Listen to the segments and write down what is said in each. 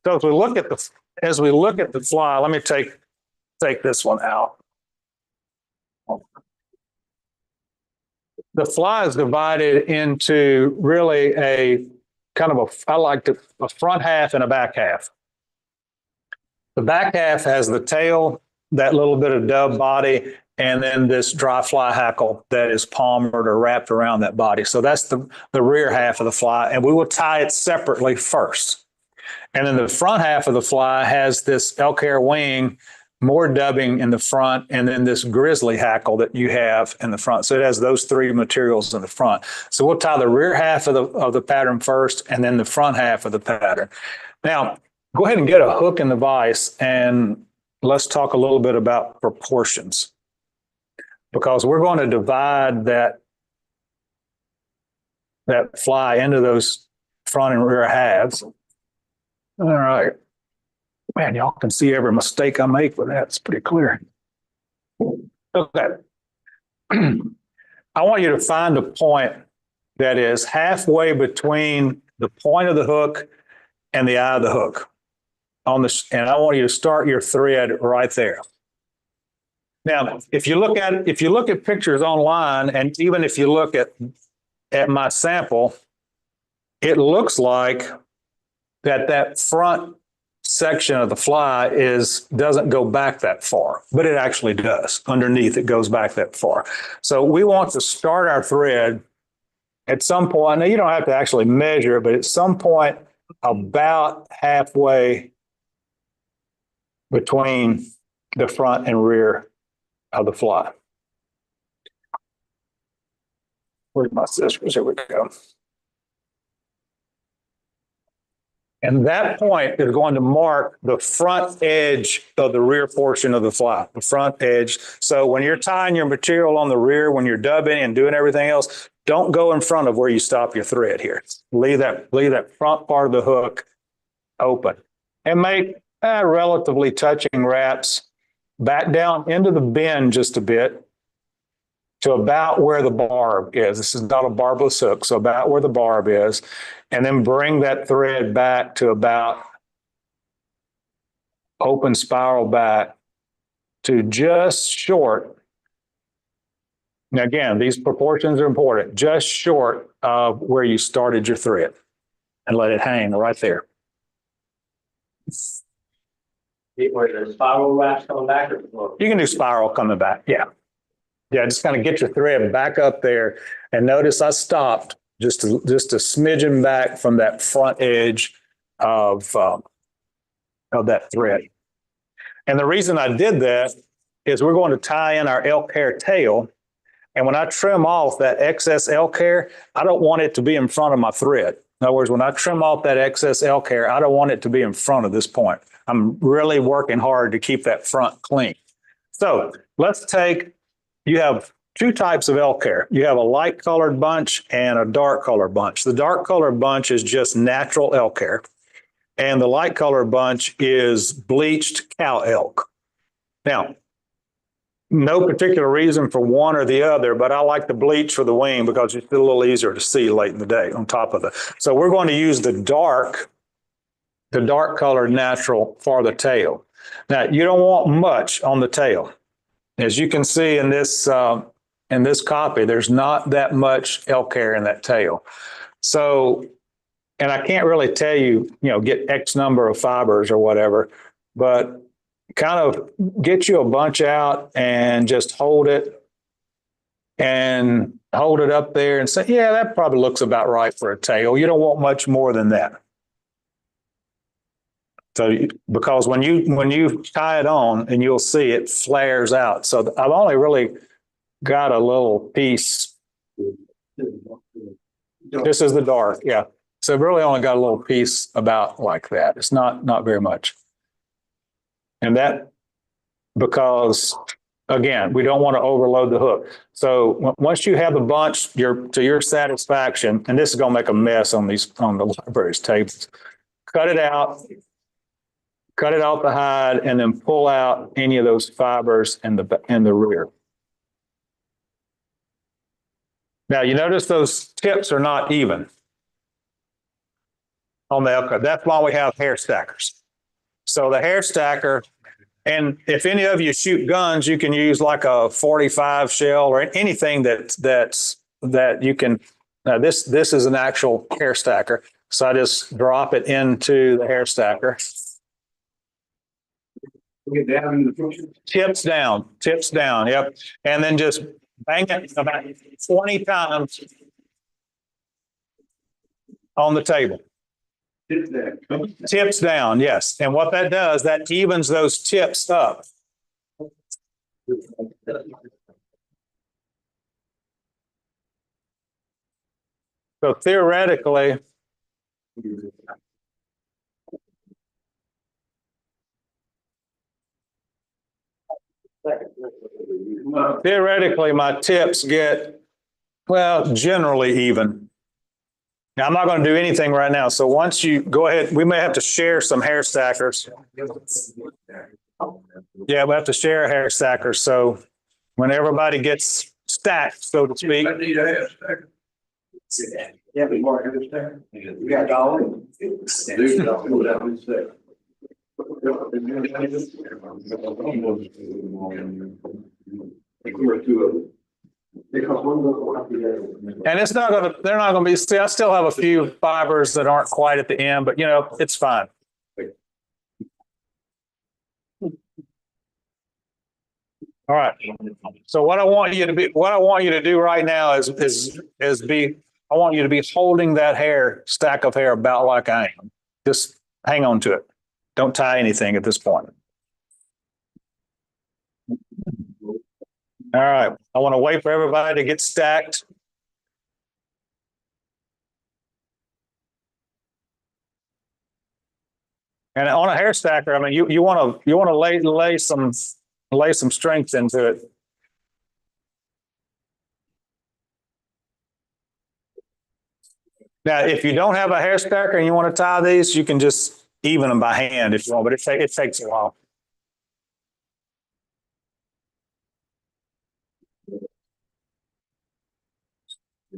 So as we look at the fly, let me take this one out. The fly is divided into really a kind of a front half and a back half. The back half has the tail, that little bit of dub body, and then this dry fly hackle that is palmered or wrapped around that body. So that's the rear half of the fly, and we will tie it separately first. And then the front half of the fly has this elk hair wing, more dubbing in the front, and then this grizzly hackle that you have in the front. So it has those three materials in the front. So we'll tie the rear half of the pattern first, and then the front half of the pattern. Now, go ahead and get a hook in the vise, and let's talk a little bit about proportions, because we're going to divide that fly into those front and rear halves. All right. Man, y'all can see every mistake I make with that. It's pretty clear. Okay. I want you to find a point that is halfway between the point of the hook and the eye of the hook. And I want you to start your thread right there. Now, if you look at pictures online, and even if you look at my sample, it looks like that front section of the fly doesn't go back that far, but it actually does. Underneath, it goes back that far. So we want to start our thread at some point. Now, you don't have to actually measure, but at some point about halfway between the front and rear of the fly. Where's my scissors? Here we go. And that point is going to mark the front edge of the rear portion of the fly, the front edge. So when you're tying your material on the rear, when you're dubbing and doing everything else, don't go in front of where you stop your thread here. Leave that front part of the hook open and make relatively touching wraps back down into the bend just a bit to about where the barb is. This is not a barbless hook, so about where the barb is. And then bring that thread back to about open spiral back to just short. Now, again, these proportions are important, just short of where you started your thread, and let it hang right there. Where the spiral wraps coming back? You can do spiral coming back, yeah. Yeah, just kind of get your thread back up there. And notice I stopped just a smidgen back from that front edge of that thread. And the reason I did that is we're going to tie in our elk hair tail. And when I trim off that excess elk hair, I don't want it to be in front of my thread. In other words, when I trim off that excess elk hair, I don't want it to be in front of this point. I'm really working hard to keep that front clean. So you have two types of elk hair. You have a light colored bunch and a dark colored bunch. The dark colored bunch is just natural elk hair. And the light colored bunch is bleached cow elk. Now, no particular reason for one or the other, but I like the bleach for the wing because it's a little easier to see late in the day on top of it. So we're going to use the dark colored natural for the tail. Now, you don't want much on the tail. As you can see in this copy, there's not that much elk hair in that tail. So, and I can't really tell you, get X number of fibers or whatever, but kind of get you a bunch out and just hold it up there and say, yeah, that probably looks about right for a tail. You don't want much more than that. So, because when you tie it on, and you'll see it flares out. So I've only really got a little piece. This is the dark, yeah. So I've really only got a little piece about like that. It's not very much. And that, because again, we don't want to overload the hook. So once you have the bunch to your satisfaction, and this is going to make a mess on the library's tables, cut it out. Cut it off the hide, and then pull out any of those fibers in the rear. Now, you notice those tips are not even on the elk card. That's why we have hair stackers. So the hair stacker, and if any of you shoot guns, you can use like a 45 shell or anything that you can. This is an actual hair stacker. So I just drop it into the hair stacker. Tips down. Yep. And then just bang it about 20 times on the table. Tips down, yes. And what that does, that evens those tips up. So theoretically, my tips get, well, generally even. Now, I'm not going to do anything right now. So once you go ahead, we may have to share some hair stackers. Yeah, we have to share hair stackers. So when everybody gets stacked, so to speak. I need a hair stacker. Yeah, we want hair stacker. You got dollars? And it's not going to, they're not going to be, see, I still have a few fibers that aren't quite at the end, but you know, it's fine. All right. So what I want you to do right now is I want you to be holding that stack of hair about like I am. Just hang on to it. Don't tie anything at this point. All right. I want to wait for everybody to get stacked. And on a hair stacker, I mean, you want to lay some strength into it. Now, if you don't have a hair stacker and you want to tie these, you can just even them by hand if you want, but it takes a while.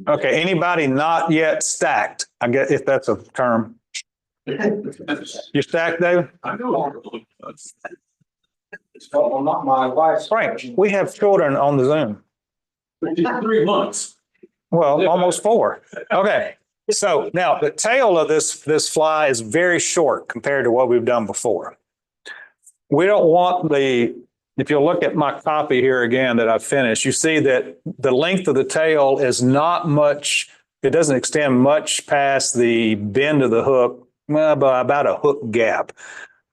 Okay, anybody not yet stacked? I guess if that's a term. You stacked, David? I know. Well, not my wife's. Frank, we have children on the Zoom. 3 months. Well, almost 4. Okay. So now the tail of this fly is very short compared to what we've done before. We don't want if you look at my copy here again that I've finished, you see that the length of the tail is not much. It doesn't extend much past the bend of the hook, well, by about a hook gap.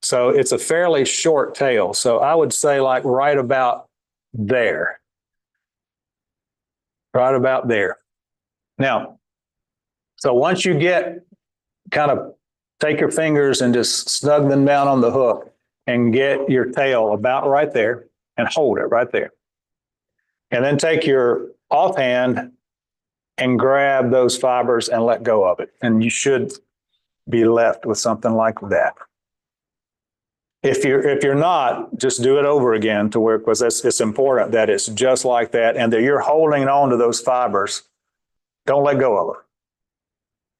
So it's a fairly short tail. So I would say like right about there. Right about there. Now, so once you take your fingers and just snug them down on the hook and get your tail about right there and hold it right there. And then take your offhand and grab those fibers and let go of it. And you should be left with something like that. If you're not, just do it over again to where, because it's important that it's just like that and that you're holding on to those fibers. Don't let go of them.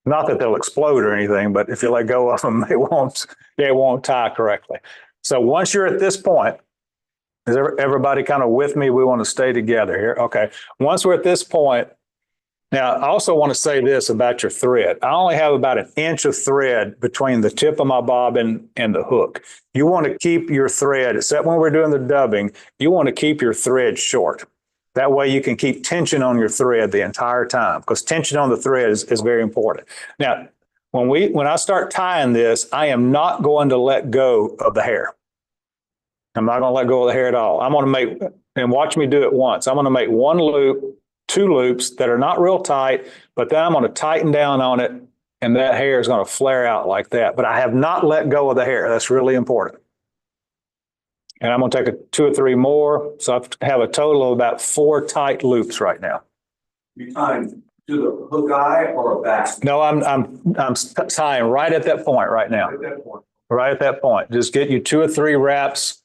Not that they'll explode or anything, but if you let go of them, they won't tie correctly. So once you're at this point, is everybody kind of with me? We want to stay together here. Okay. Once we're at this point, now I also want to say this about your thread. I only have about 1 inch of thread between the tip of my bobbin and the hook. You want to keep your thread, except when we're doing the dubbing, you want to keep your thread short. That way you can keep tension on your thread the entire time, because tension on the thread is very important. Now, when I start tying this, I am not going to let go of the hair. I'm not going to let go of the hair at all. I'm going to make, and watch me do it once. I'm going to make 1 loop, 2 loops that are not real tight, but then I'm going to tighten down on it, and that hair is going to flare out like that. But I have not let go of the hair. That's really important. And I'm going to take 2 or 3 more. So I have a total of about 4 tight loops right now. You tying to the hook eye or a back? No, I'm tying right at that point right now. At that point. Right at that point. Just get you 2 or 3 wraps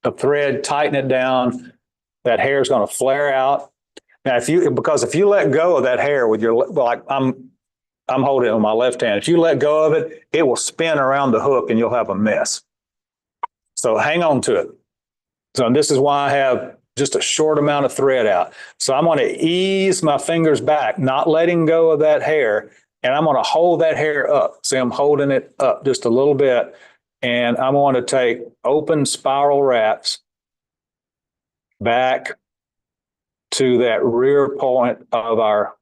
of thread, tighten it down. That hair is going to flare out. Now, because if you let go of that hair with your, like I I'm holding it with my left hand. If you let go of it, it will spin around the hook and you'll have a mess. So hang on to it. So this is why I have just a short amount of thread out. So I'm going to ease my fingers back, not letting go of that hair. And I'm going to hold that hair up. See, I'm holding it up just a little bit. And I'm going to take open spiral wraps back to that rear point of our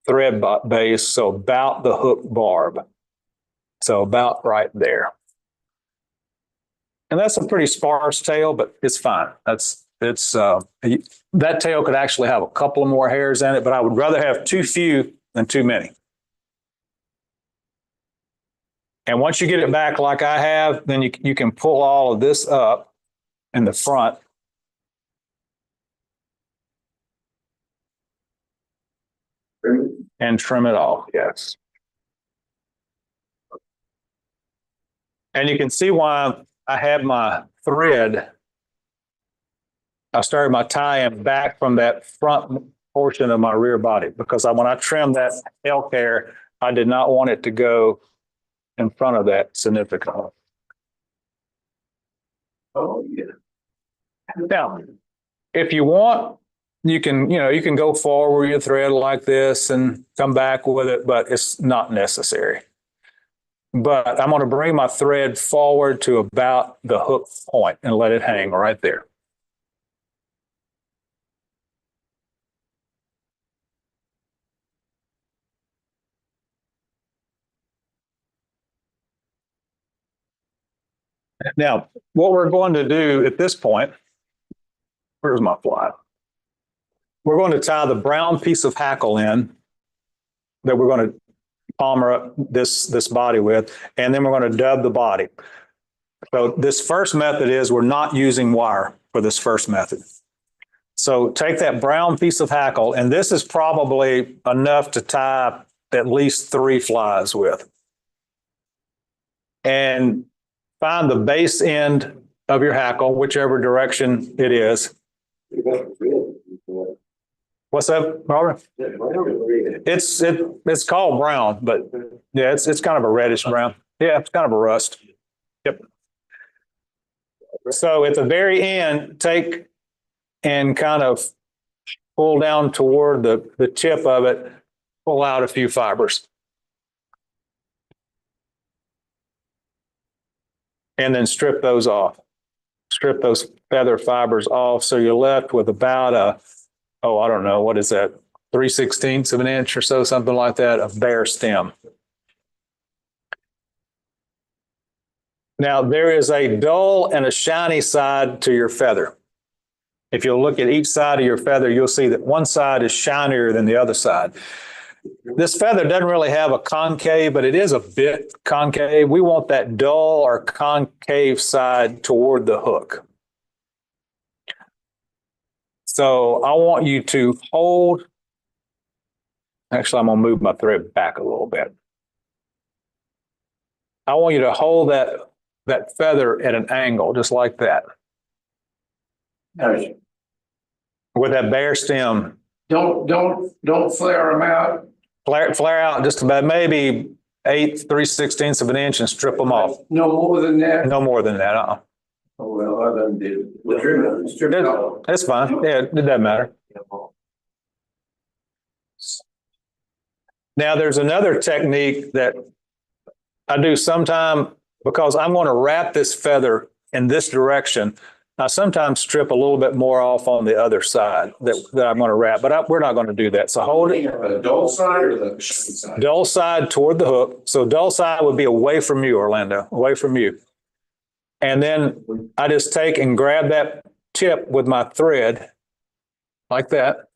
thread base. So about the hook barb. So about right there. And that's a pretty sparse tail, but it's fine. That tail could actually have a couple of more hairs in it, but I would rather have too few than too many. And once you get it back like I have, then you can pull all of this up in the front. And trim it off, yes. And you can see why I had my thread. I started my tie-in back from that front portion of my rear body because when I trimmed that elk hair, I did not want it to go in front of that significantly. Oh, yeah. Now, if you want, you can go forward with your thread like this and come back with it, but it's not necessary. But I'm going to bring my thread forward to about the hook point and let it hang right there. Now, what we're going to do at this point, where's my fly? We're going to tie the brown piece of hackle in that we're going to palmer up this body with, and then we're going to dub the body. So this first method is we're not using wire for this first method. So take that brown piece of hackle, and this is probably enough to tie at least 3 flies with. And find the base end of your hackle, whichever direction it is. What's that, Robert? It's called brown, but yeah, it's kind of a reddish brown. Yeah, it's kind of a rust. Yep. So at the very end, take and kind of pull down toward the tip of it, pull out a few fibers. And then strip those off. Strip those feather fibers off. So you're left with about I don't know, what is that? 3/16 of an inch or so, something like that, of bare stem. Now there is a dull and a shiny side to your feather. If you'll look at each side of your feather, you'll see that one side is shinier than the other side. This feather doesn't really have a concave, but it is a bit concave. We want that dull or concave side toward the hook. So I want you to hold. Actually, I'm going to move my thread back a little bit. I want you to hold that feather at an angle, just like that. With that bare stem. Don't flare them out. Flare out just about maybe 3/16 of an inch and strip them off. No more than that? No more than that. Oh, well, I done did it. Strip it off. That's fine. Yeah, it doesn't matter. Now, there's another technique that I do sometime because I'm going to wrap this feather in this direction. I sometimes strip a little bit more off on the other side that I'm going to wrap, but we're not going to do that. So hold it. The dull side or the shiny side? Dull side toward the hook. So dull side would be away from you, Orlando, away from you. And then I just take and grab that tip with my thread like that.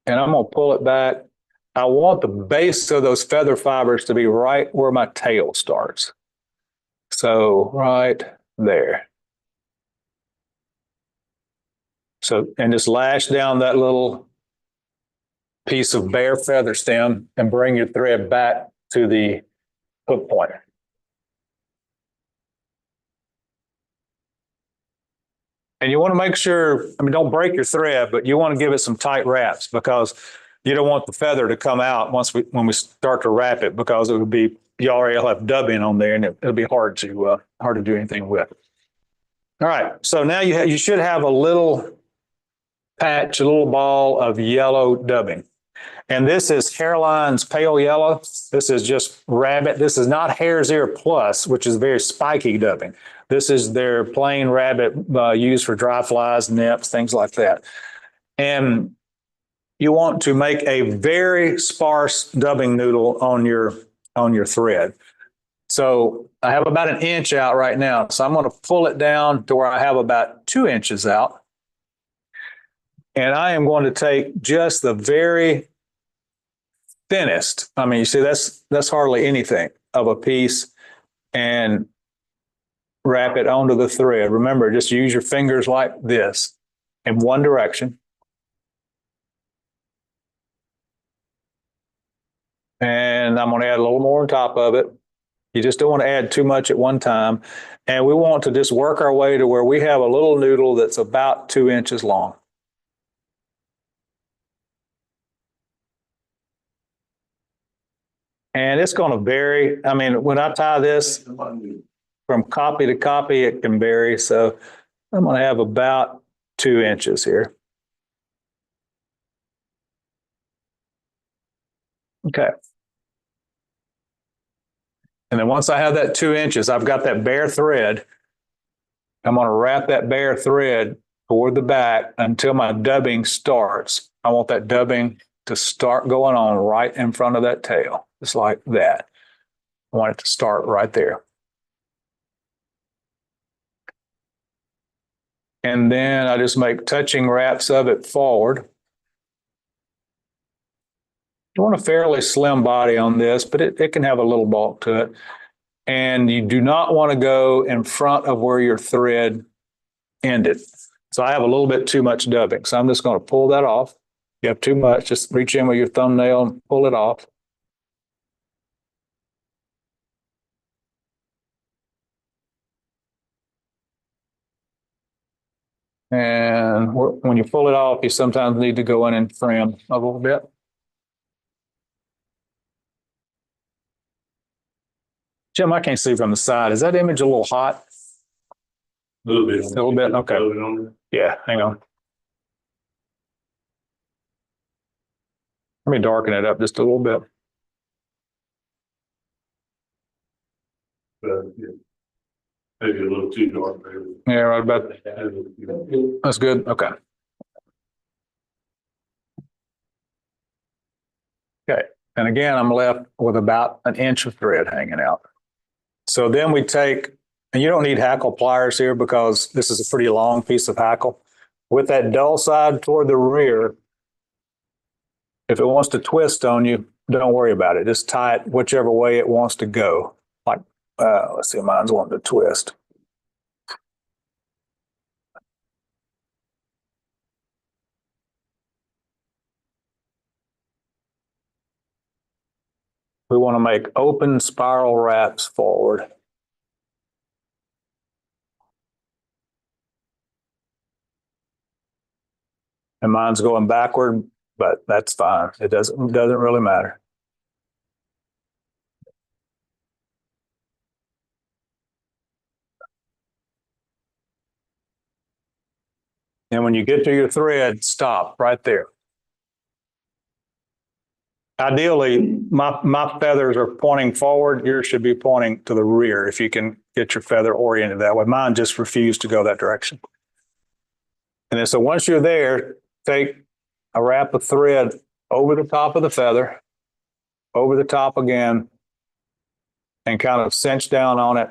And I'm going to pull it back. I want the base of those feather fibers to be right where my tail starts. So right there. So, and just lash down that little piece of bare feather stem and bring your thread back to the hook point. And you want to make sure, don't break your thread, but you want to give it some tight wraps because you don't want the feather to come out when we start to wrap it, because it would be, you already have dubbing on there, and it'll be hard to do anything with. All right, so now you should have a little patch, a little ball of yellow dubbing. And this is Hareline's pale yellow. This is just rabbit. This is not Hare's Ear Plus, which is very spiky dubbing. This is their plain rabbit used for dry flies, nymphs, things like that. And you want to make a very sparse dubbing noodle on your thread. So I have about an inch out right now. So I'm going to pull it down to where I have about 2 inches out. And I am going to take just the very thinnest. I mean, you see, that's hardly anything of a piece, and wrap it onto the thread. Remember, just use your fingers like this in one direction. And I'm going to add a little more on top of it. You just don't want to add too much at one time. And we want to just work our way to where we have a little noodle that's about 2 inches long. And it's going to vary. I mean, when I tie this from copy to copy, it can vary. So I'm going to have about 2 inches here. Okay. And then once I have that 2 inches, I've got that bare thread. I'm going to wrap that bare thread toward the back until my dubbing starts. I want that dubbing to start going on right in front of that tail, just like that. I want it to start right there. And then I just make touching wraps of it forward. You want a fairly slim body on this, but it can have a little bulk to it. And you do not want to go in front of where your thread ended. So I have a little bit too much dubbing. So I'm just going to pull that off. You have too much, just reach in with your thumbnail and pull it off. And when you pull it off, you sometimes need to go in and trim a little bit. Jim, I can't see from the side. Is that image a little hot? A little bit. A little bit, okay. Yeah, hang on. Let me darken it up just a little bit. Maybe a little too dark. Yeah, right about. That's good. Okay. Okay. And again, I'm left with about an inch of thread hanging out. So then we take, and you don't need hackle pliers here because this is a pretty long piece of hackle. With that dull side toward the rear, if it wants to twist on you, don't worry about it. Just tie it whichever way it wants to go. Like, let's see, mine's wanting to twist. We want to make open spiral wraps forward. And mine's going backward, but that's fine. It doesn't really matter. And when you get to your thread, stop right there. Ideally, my feathers are pointing forward. Yours should be pointing to the rear if you can get your feather oriented that way. Mine just refused to go that direction. And then so once you're there, take a wrap of thread over the top of the feather, over the top again, and kind of cinch down on it.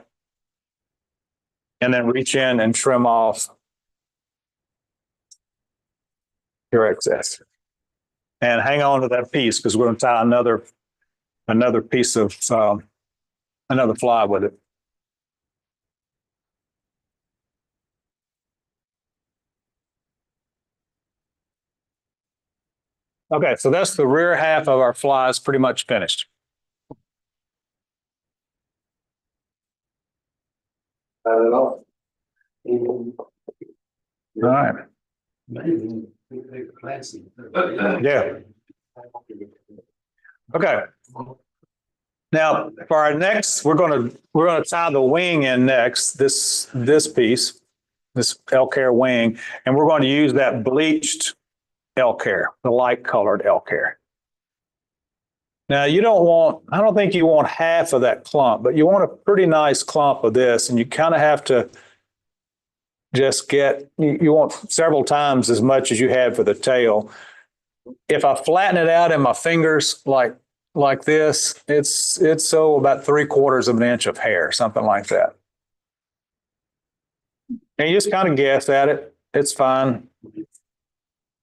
And then reach in and trim off your excess. And hang on to that piece because we're going to tie another piece of another fly with it. Okay, so that's the rear half of our flies pretty much finished. Not at all. All right. Classy. Yeah. Okay. Now, for our next, we're gonna tie the wing in next, this piece, this elk hair wing, and we're going to use that bleached elk hair, the light colored elk hair. Now, I don't think you want half of that clump, but you want a pretty nice clump of this, and you kind of have to just you want several times as much as you had for the tail. If I flatten it out in my fingers like this, it's so about 3/4 of an inch of hair, something like that. And you just kind of guess at it. It's fine.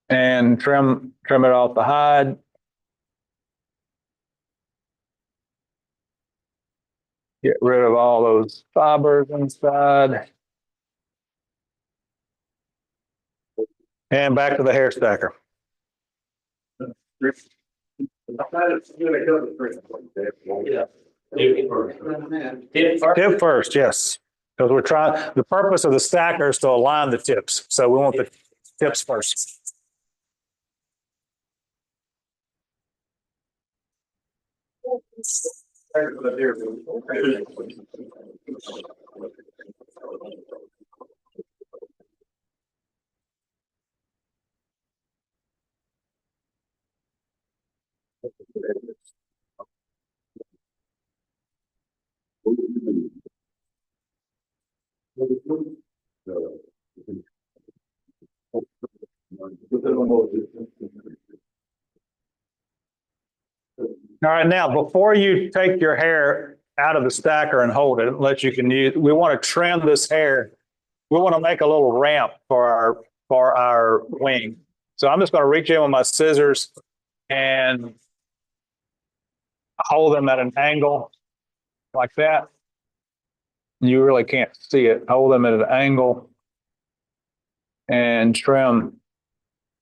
And trim it off the hide. Get rid of all those fibers inside. And back to the hair stacker. Yeah. Tip first, yes. Because the purpose of the stacker is to align the tips. So we want the tips first. All right, now before you take your hair out of the stacker and hold it, we want to trim this hair. We want to make a little ramp for our wing. So I'm just going to reach in with my scissors and hold them at an angle like that. You really can't see it. Hold them at an angle and trim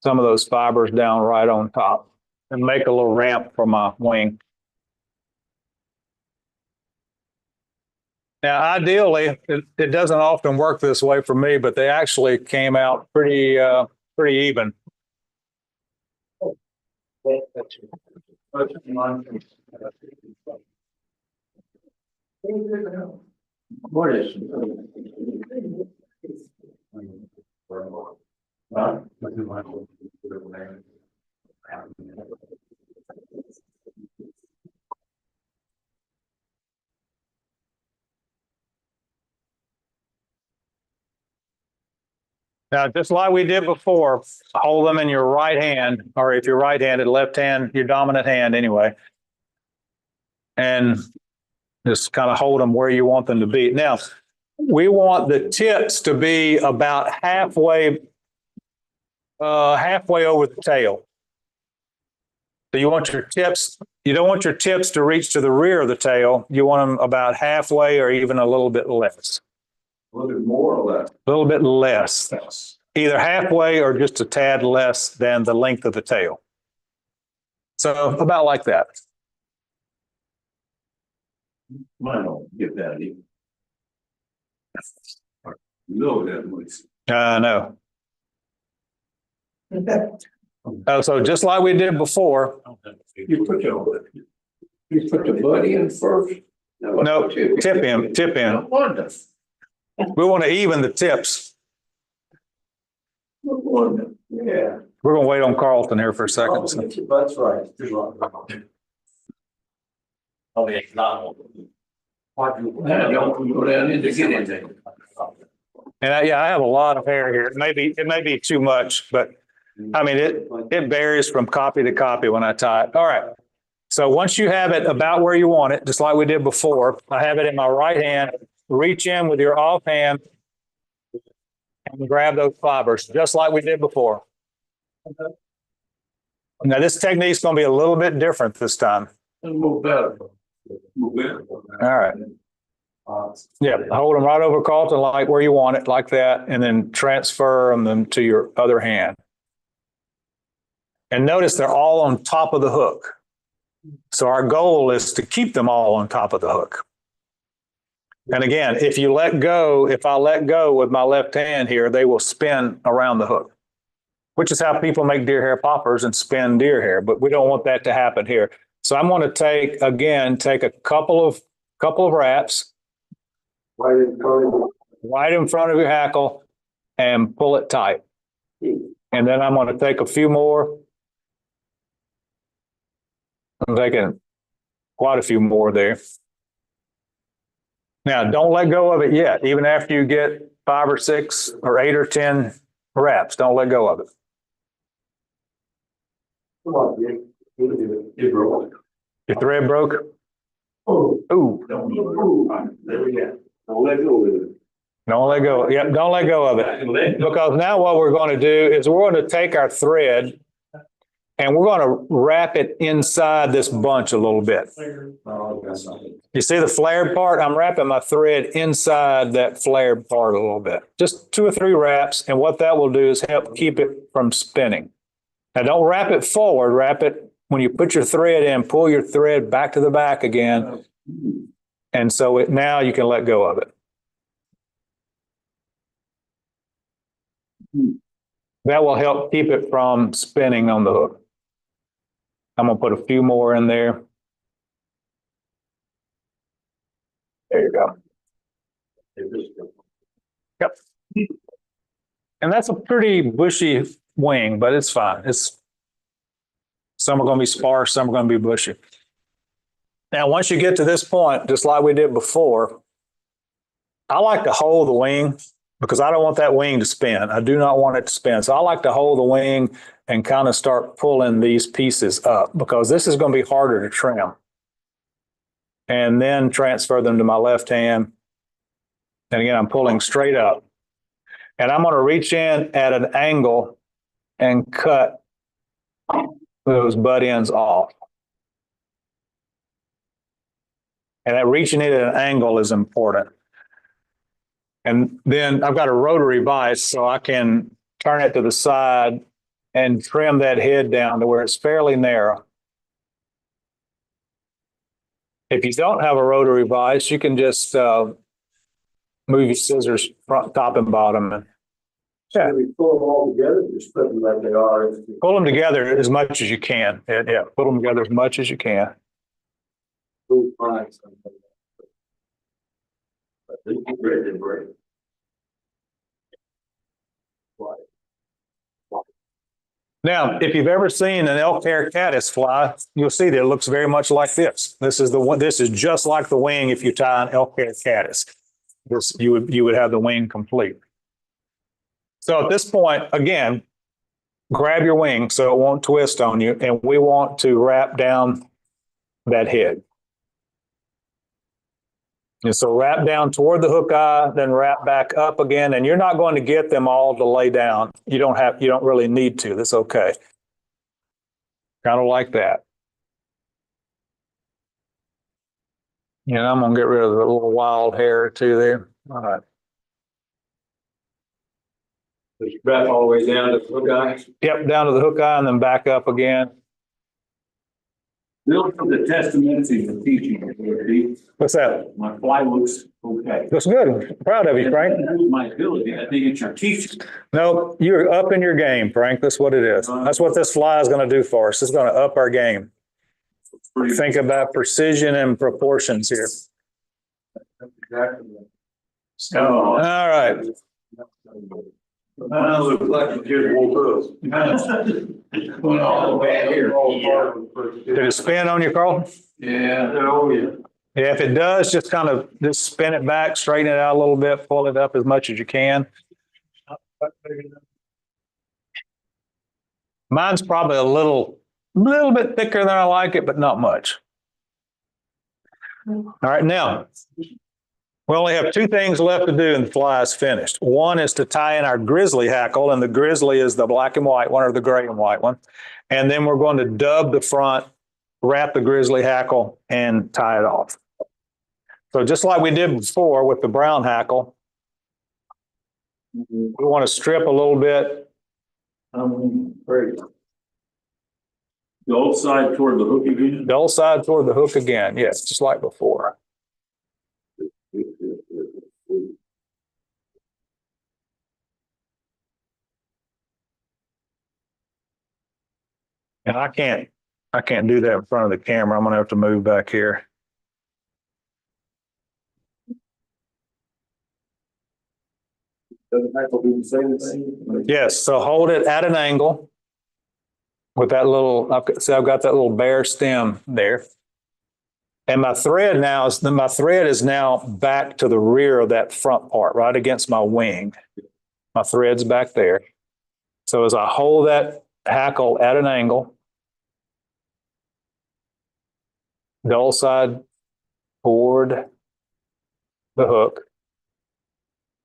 some of those fibers down right on top and make a little ramp for my wing. Now, ideally, it doesn't often work this way for me, but they actually came out pretty even. What is? Now, just like we did before, hold them in your right hand, or if you're right-handed, left hand, your dominant hand anyway. And just kind of hold them where you want them to be. Now, we want the tips to be about halfway over the tail. So you want your tips, you don't want your tips to reach to the rear of the tail. You want them about halfway or even a little bit less. A little bit more or less? A little bit less. Either halfway or just a tad less than the length of the tail. So about like that. Mine don't get that even. No, that much. No. So just like we did before. You put the buddy in first? No, tip in. We want to even the tips. Yeah. We're going to wait on Carlton here for a second. So. That's right. Oh, yeah, not. Don't go down in to get anything. And I have a lot of hair here. It may be too much, but I mean, it varies from copy to copy when I tie it. All right. So once you have it about where you want it, just like we did before, I have it in my right hand. Reach in with your off hand and grab those fibers, just like we did before. Now, this technique is going to be a little bit different this time. Move better. Move better. All right. Yeah, hold them right over Carlton, like where you want it, like that, and then transfer them to your other hand. And notice they're all on top of the hook. So our goal is to keep them all on top of the hook. And again, if I let go with my left hand here, they will spin around the hook. which is how people make deer hair poppers and spin deer hair, but we don't want that to happen here. So I'm going to take a couple of wraps Right in front of you. right in front of your hackle and pull it tight. And then I'm going to take a few more. I'm taking quite a few more there. Now, don't let go of it yet. Even after you get 5 or 6 or 8 or 10 wraps, don't let go of it. Come on, Jim. You do it. It broke. Your thread broke? Oh. Ooh, There we go. Don't let go of it. don't let go. Yep, don't let go of it. Because now what we're going to do is we're going to take our thread and we're going to wrap it inside this bunch a little bit. Oh, that's not it. You see the flared part? I'm wrapping my thread inside that flared part a little bit. Just 2 or 3 wraps. And what that will do is help keep it from spinning. Now don't wrap it forward. Wrap it when you put your thread in, pull your thread back to the back again. And so now you can let go of it. That will help keep it from spinning on the hook. I'm going to put a few more in there. There you go. Yep. And that's a pretty bushy wing, but it's fine. Some are going to be sparse, some are going to be bushy. Now, once you get to this point, just like we did before, I like to hold the wing because I don't want that wing to spin. I do not want it to spin. So I like to hold the wing and kind of start pulling these pieces up because this is going to be harder to trim. And then transfer them to my left hand. And again, I'm pulling straight up. And I'm going to reach in at an angle and cut those butt ends off. And that reaching it at an angle is important. And then I've got a rotary vise, so I can turn it to the side and trim that head down to where it's fairly narrow. If you don't have a rotary vise, you can just move your scissors front, top, and bottom. And Should we pull them all together, just put them like they are? pull them together as much as you can. Yeah, put them together as much as you can. Now, if you've ever seen an elk hair caddis fly, you'll see that it looks very much like this. This is the one. This is just like the wing. If you tie an elk hair caddis, this you would have the wing complete. So at this point, again, grab your wing so it won't twist on you, and we want to wrap down that head. And so wrap down toward the hook eye, then wrap back up again. And you're not going to get them all to lay down. You don't really need to. That's okay. Kind of like that. And I'm going to get rid of the little wild hair or two there. All right. Just wrap all the way down to the hook eye. Yep, down to the hook eye and then back up again. Build from the testaments and teaching. What's that? My fly looks okay. Looks good. Proud of you, Frank. My ability, I think it's your teaching. No, you're up in your game, Frank. That's what it is. That's what this fly is going to do for us. It's going to up our game. Think about precision and proportions here. Oh. All right. I look like you just woke up. Going all the way here. Did it spin on you, Carl? Yeah. Oh, yeah. Yeah, if it does, just kind of just spin it back, straighten it out a little bit, pull it up as much as you can. Mine's probably a little bit thicker than I like it, but not much. All right, now we only have 2 things left to do and the fly is finished. One is to tie in our Grizzly hackle, and the Grizzly is the black and white one or the gray and white one. And then we're going to dub the front, wrap the Grizzly hackle, and tie it off. So just like we did before with the brown hackle, we want to strip a little bit. Great. The old side toward the hook again? The old side toward the hook again. Yes, just like before. And I can't do that in front of the camera. I'm gonna have to move back here. Doesn't have to be the same thing. Yes, so hold it at an angle with that little, I've got that little bare stem there. And my thread is now back to the rear of that front part, right against my wing. My thread's back there. So as I hold that hackle at an angle, dull side toward the hook,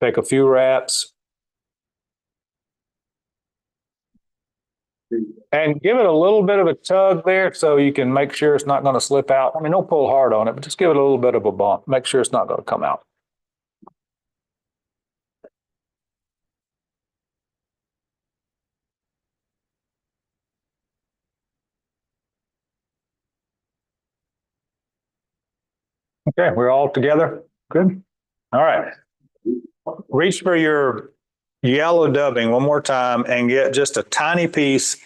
take a few wraps, and give it a little bit of a tug there so you can make sure it's not going to slip out. I mean, don't pull hard on it, but just give it a little bit of a bump. Make sure it's not going to come out. Okay, we're all together. Good. All right. Reach for your yellow dubbing one more time and get just a tiny piece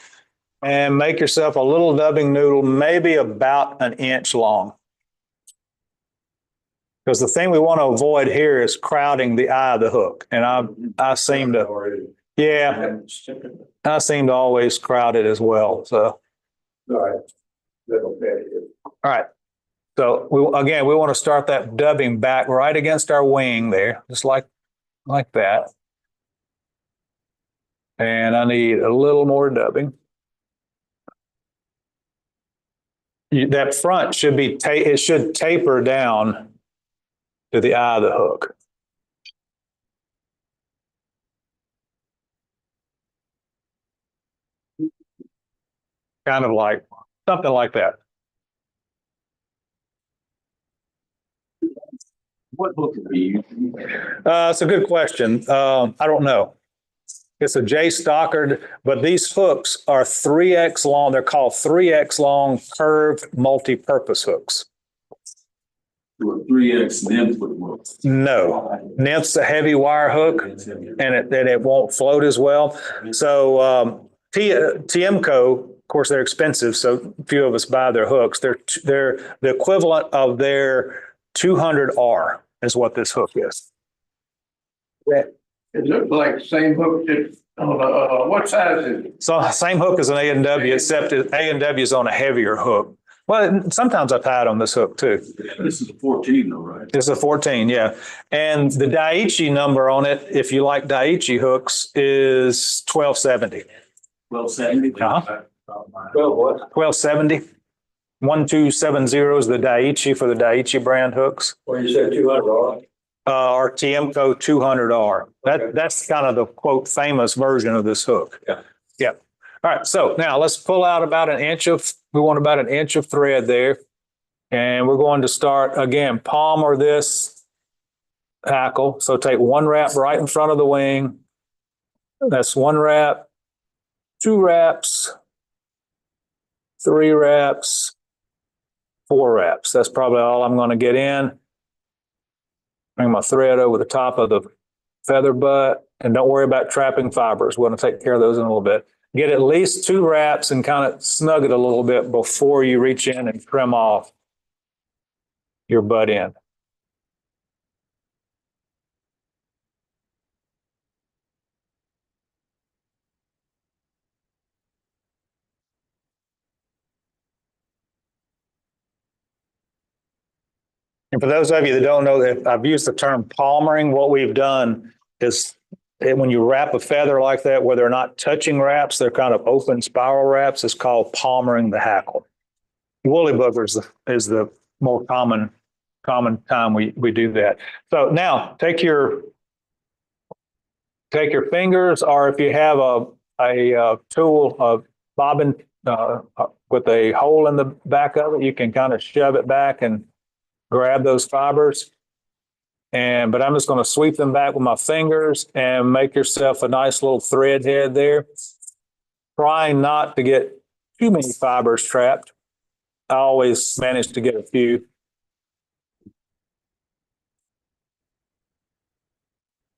and make yourself a little dubbing noodle, maybe about an inch long. Because the thing we want to avoid here is crowding the eye of the hook. And I seem to, yeah, I seem to always crowd it as well. So, All right. So we want to start that dubbing back right against our wing there, just like that. And I need a little more dubbing. That front should be, it should taper down to the eye of the hook. Kind of like, something like that. What hook are you using? It's a good question. I don't know. It's a J Stockard, but these hooks are 3X long. They're called 3X long curved multi-purpose hooks. 3X nymph would work. No, nymph's a heavy wire hook, and it won't float as well. So Tiemco, of course, they're expensive, so few of us buy their hooks. They're the equivalent of their 200R is what this hook is. It looks like the same hook that, what size is it? So same hook as an A&W, except A&W is on a heavier hook. Well, sometimes I tie it on this hook too. This is a 14 though, right? It's a 14, yeah. And the Daaichi number on it, if you like Daaichi hooks, is 1270. 1270. Uh-huh. 12 what? 1270. 1270 is the Daaichi for the Daaichi brand hooks. Well, you said 200, Or Tiemco 200R. Okay. That's kind of the quote famous version of this hook. Yeah. Yeah. All right. So now let's pull out about an inch of, we want about an inch of thread there. And we're going to start again, palmer this hackle. So take one wrap right in front of the wing. That's one wrap, two wraps, three wraps, four wraps. That's probably all I'm going to get in. Bring my thread over the top of the feather butt, and don't worry about trapping fibers. We're going to take care of those in a little bit. Get at least two wraps and kind of snug it a little bit before you reach in and trim off your butt end. And for those of you that don't know, that I've used the term palmering, what we've done is when you wrap a feather like that, where they're not touching wraps, they're kind of open spiral wraps, it's called palmering the hackle. Woolly boogers is the more common time we do that. So now take your fingers, or if you have a tool, a bobbin with a hole in the back of it, you can kind of shove it back and grab those fibers. But I'm just going to sweep them back with my fingers and make yourself a nice little thread head there. Trying not to get too many fibers trapped. I always manage to get a few.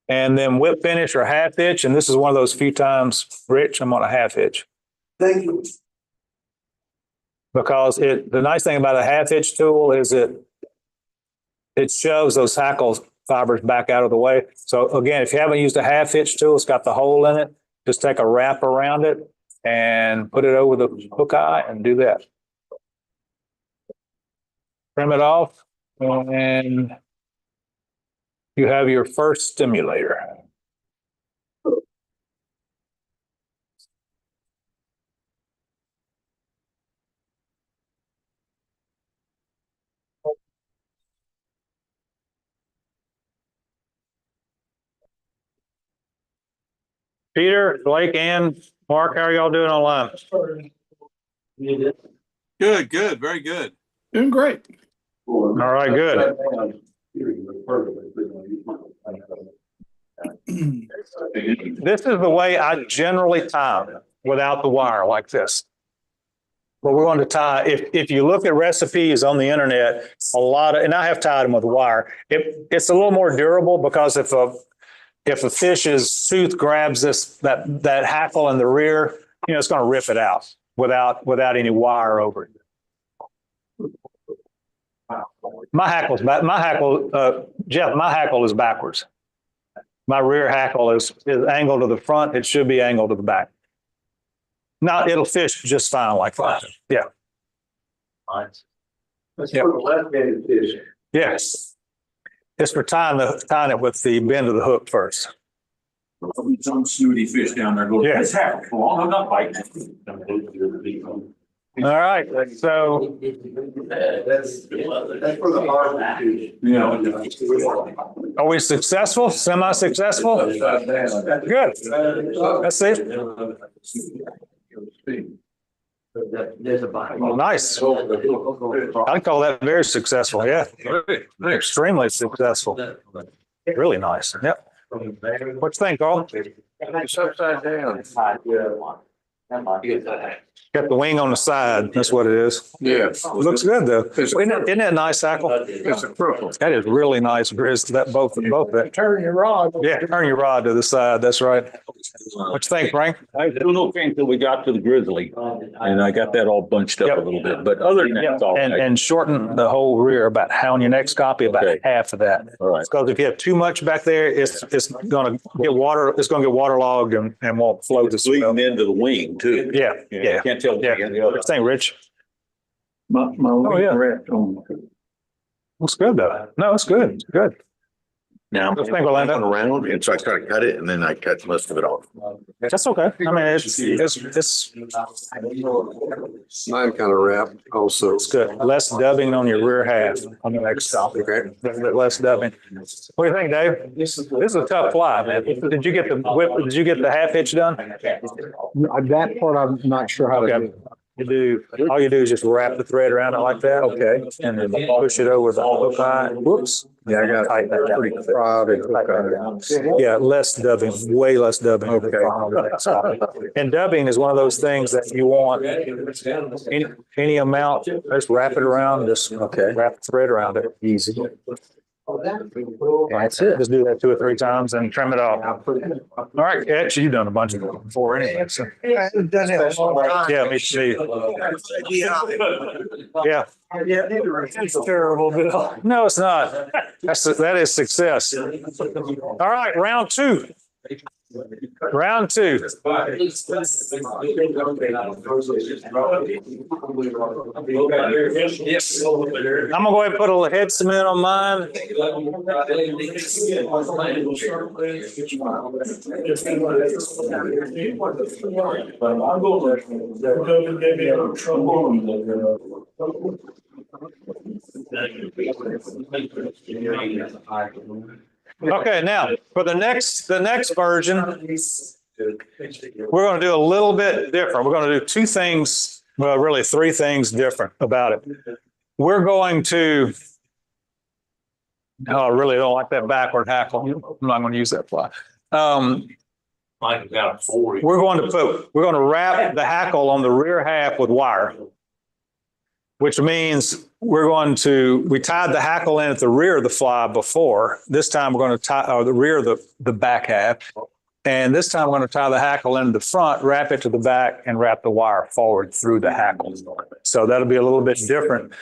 And then whip finish or half hitch. And this is one of those few times, Rich, I'm on a half hitch. Thank you. because the nice thing about a half hitch tool is it shoves those hackle fibers back out of the way. So again, if you haven't used a half hitch tool, it's got the hole in it. Just take a wrap around it and put it over the hook eye and do that. Trim it off, and you have your first stimulator. Peter, Blake, and Mark, how are y'all doing online? Good, very good. Doing great. All right, good. This is the way I generally tie them without the wire like this. But we're going to tie, if you look at recipes on the internet, and I have tied them with wire, it's a little more durable because if a fish's tooth grabs that hackle in the rear, it's going to rip it out without any wire over it. Jeff, my hackle is backwards. My rear hackle is angled to the front. It should be angled to the back. Now it'll fish just fine like that. Yeah. That's for the left-handed fish. Yes. It's for tying it with the bend of the hook first. Some snooty fish down there going, Yeah. this happened, well, I'm not biting. All right. So That's for the hard fish. Yeah. are we successful? Semi-successful? Good. That's it. There's a bite. Well, nice. I'd call that very successful. Yeah. Extremely successful. Really nice. Yep. What you think, Carl? It's upside down. Got the wing on the side. That's what it is. Yeah. Looks good though. Isn't that nice, hackle? It's a cripple. That is really nice, Grizz. That both that. Turn your rod. Yeah, turn your rod to the side. That's right. What you think, Frank? I was doing okay until we got to the Grizzly, and I got that all bunched up Yep. a little bit, but other than that, it's all right. And shorten the whole rear about how on your next copy about Okay. half of that. All right. Because if you have too much back there, it's gonna get water. It's gonna get waterlogged and won't flow the smell. Bleeding into the wing too. Yeah, yeah, Can't tell. yeah. one from the other. What you think, Rich? My yeah. wrapped on. Looks good though. No, it's good. It's good. Now, Let's think, Orlando. I'm going around, and so I try to cut it, and then I cut most of it off. That's okay. I mean, it's Mine kind of wrapped also. good. Less dubbing on your rear half on the next stop. Okay. A little bit less dubbing. What do you think, Dave? This is a tough fly, man. Did you get the whip? Did you get the half hitch done? That part, I'm not sure how to Okay. do. All you do is just wrap the thread around it like that. Okay. And then push it over the hook eye. Whoops. Yeah, I got Tighten that down. pretty proud and hook on it. Yeah, less dubbing, way less dubbing. Okay. And dubbing is one of those things that you want any amount, just wrap it around, just wrap the thread around it. Easy. That's it. Just do that 2 or 3 times and trim it off. All right, actually, you've done a bunch of it before anyway. So. Yeah, me too. Yeah. It's terrible, Bill. No, it's not. That is success. All right, round 2. Round 2. I'm gonna go ahead and put a little head cement on mine. Okay, now for the next version, we're going to do a little bit different. We're going to do 2 things, well, really 3 things different about it. We're going to, I really don't like that backward hackle. I'm not going to use that fly. Mike got a 40. We're going to wrap the hackle on the rear half with wire, which means we tied the hackle in at the rear of the fly before. This time we're going to tie the rear of the back half. And this time I'm going to tie the hackle into the front, wrap it to the back, and wrap the wire forward through the hackle. So that'll be a little bit different,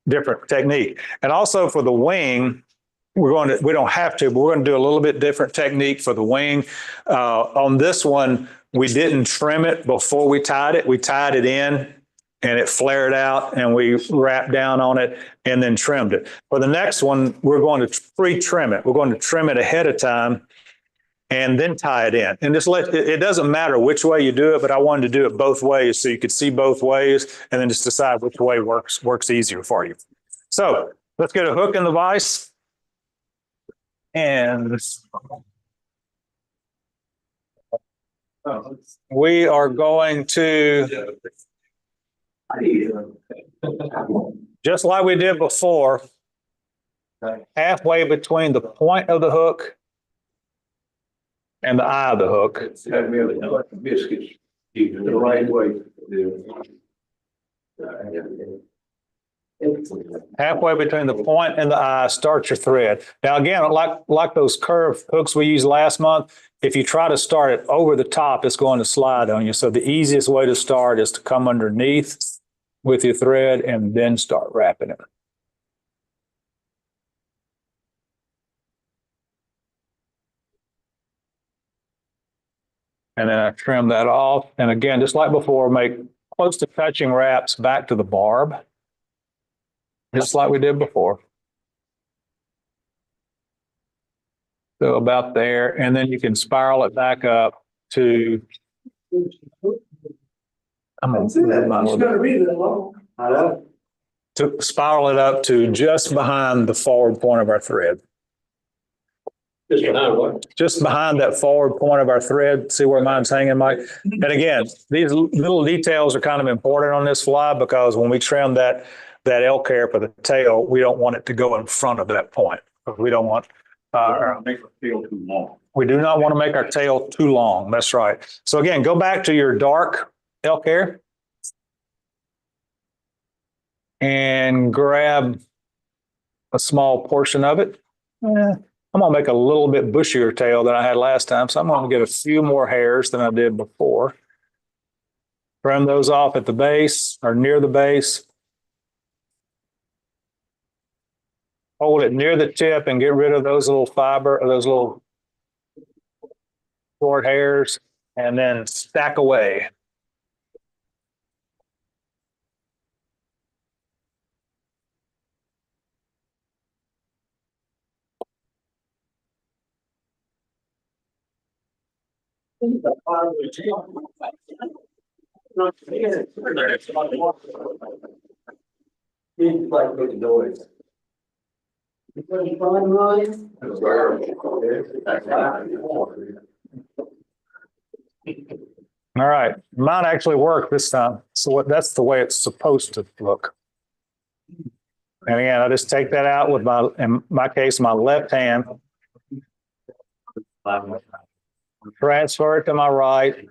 different technique. And also for the wing, we don't have to, but we're going to do a little bit different technique for the wing. On this one, we didn't trim it before we tied it. We tied it in and it flared out and we wrapped down on it and then trimmed it. For the next one, we're going to pre-trim it. We're going to trim it ahead of time and then tie it in. And just it doesn't matter which way you do it, but I wanted to do it both ways so you could see both ways and then just decide which way works easier for you. So let's get a hook in the vise. And we are going to, just like we did before, halfway between the point of the hook and the eye of the hook. Biscuits, the right way. Halfway between the point and the eye, start your thread. Now, again, like those curved hooks we used last month, if you try to start it over the top, it's going to slide on you. So the easiest way to start is to come underneath with your thread and then start wrapping it. And then I trim that off. And again, just like before, make close to touching wraps back to the barb, just like we did before. So about there, and then you can spiral it back up to. I'm gonna move mine a little bit. To spiral it up to just behind the forward point of our thread. Just behind what? Just behind that forward point of our thread. See where mine's hanging, Mike? And again, these little details are kind of important on this fly because when we trim that elk hair for the tail, we don't want it to go in front of that point. We don't want Make the tail too long. we do not want to make our tail too long. That's right. So again, go back to your dark elk hair and grab a small portion of it. I'm going to make a little bit bushier tail than I had last time. So I'm going to get a few more hairs than I did before. Trim those off at the base or near the base. Hold it near the tip and get rid of those little fiber or those little short hairs and then stack away. Like making noise. All right, mine actually worked this time. So that's the way it's supposed to look. And again, I just take that out with in my case, my left hand. Transfer it to my right. All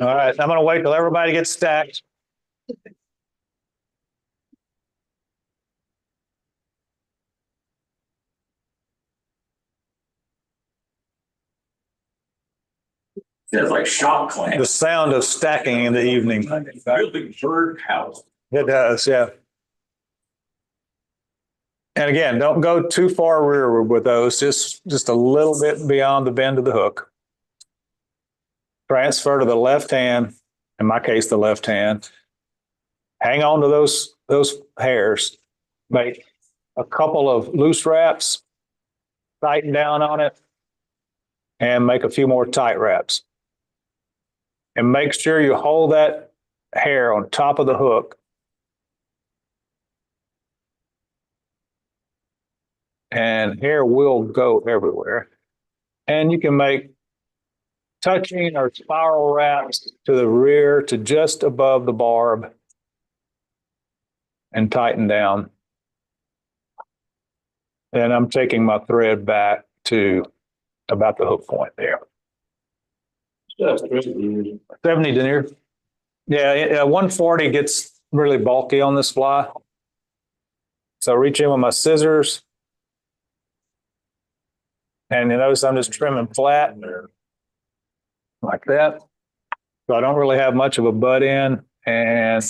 right, I'm going to wait till everybody gets stacked. It's like shop clamp. The sound of stacking in the evening. Building bird house. It does, yeah. And again, don't go too far rearward with those, just a little bit beyond the bend of the hook. Transfer to the left hand, in my case, the left hand. Hang on to those hairs. Make a couple of loose wraps, tighten down on it, and make a few more tight wraps. And make sure you hold that hair on top of the hook. And hair will go everywhere. And you can make touching or spiral wraps to the rear to just above the barb and tighten down. And I'm taking my thread back to about the hook point there. 70 denier. Yeah, 140 gets really bulky on this fly. So I reach in with my scissors. And you notice I'm just trimming flat like that. So I don't really have much of a butt end. And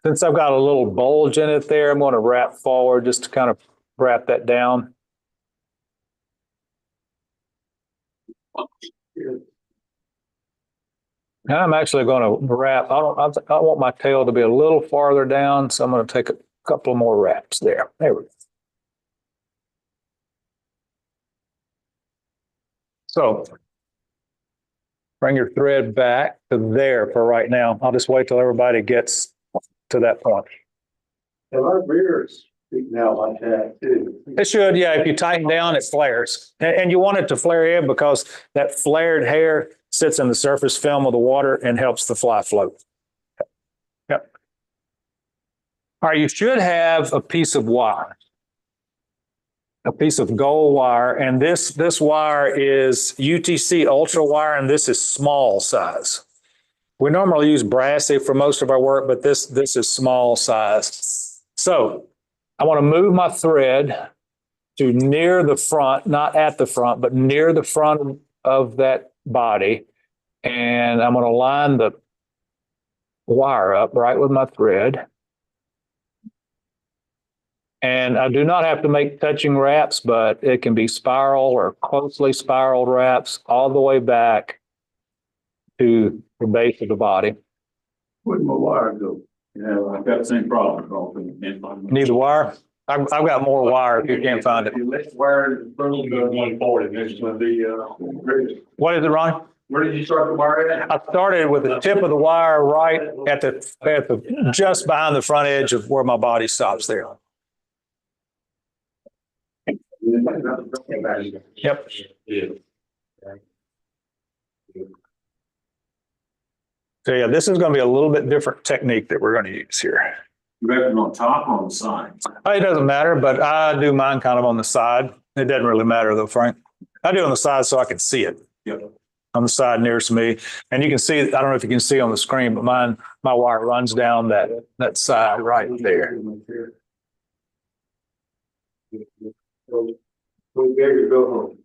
since I've got a little bulge in it there, I'm going to wrap forward just to kind of wrap that down. Now I'm actually going to wrap. I want my tail to be a little farther down, so I'm going to take a couple more wraps there. There we go. So bring your thread back to there for right now. I'll just wait till everybody gets to that point. And our rears speaking out like that too. It should, yeah. If you tighten down, it flares. And you want it to flare in because that flared hair sits in the surface film of the water and helps the fly float. Yep. All right, you should have a piece of wire, a piece of gold wire. And this wire is UTC ultra wire, and this is small size. We normally use brassy for most of our work, but this is small size. So I want to move my thread to near the front, not at the front, but near the front of that body. And I'm going to line the wire up right with my thread. And I do not have to make touching wraps, but it can be spiral or closely spiraled wraps all the way back to the base of the body. Where'd my wire go? Yeah, I've got the same problem. Can't find it. Need the wire? I've got more wire if you can't find it. You left wire in front of you going forward, next to the, What is it, Ronnie? where did you start the wire at? I started with the tip of the wire right at the just behind the front edge of where my body stops there. Yep. So yeah, this is going to be a little bit different technique that we're going to use here. You reckon on top or on the side? It doesn't matter, but I do mine kind of on the side. It doesn't really matter though, Frank. I do it on the side so I can see it. Yep. On the side nearest to me. And you can see, I don't know if you can see on the screen, but my wire runs down that side right there. We better go home.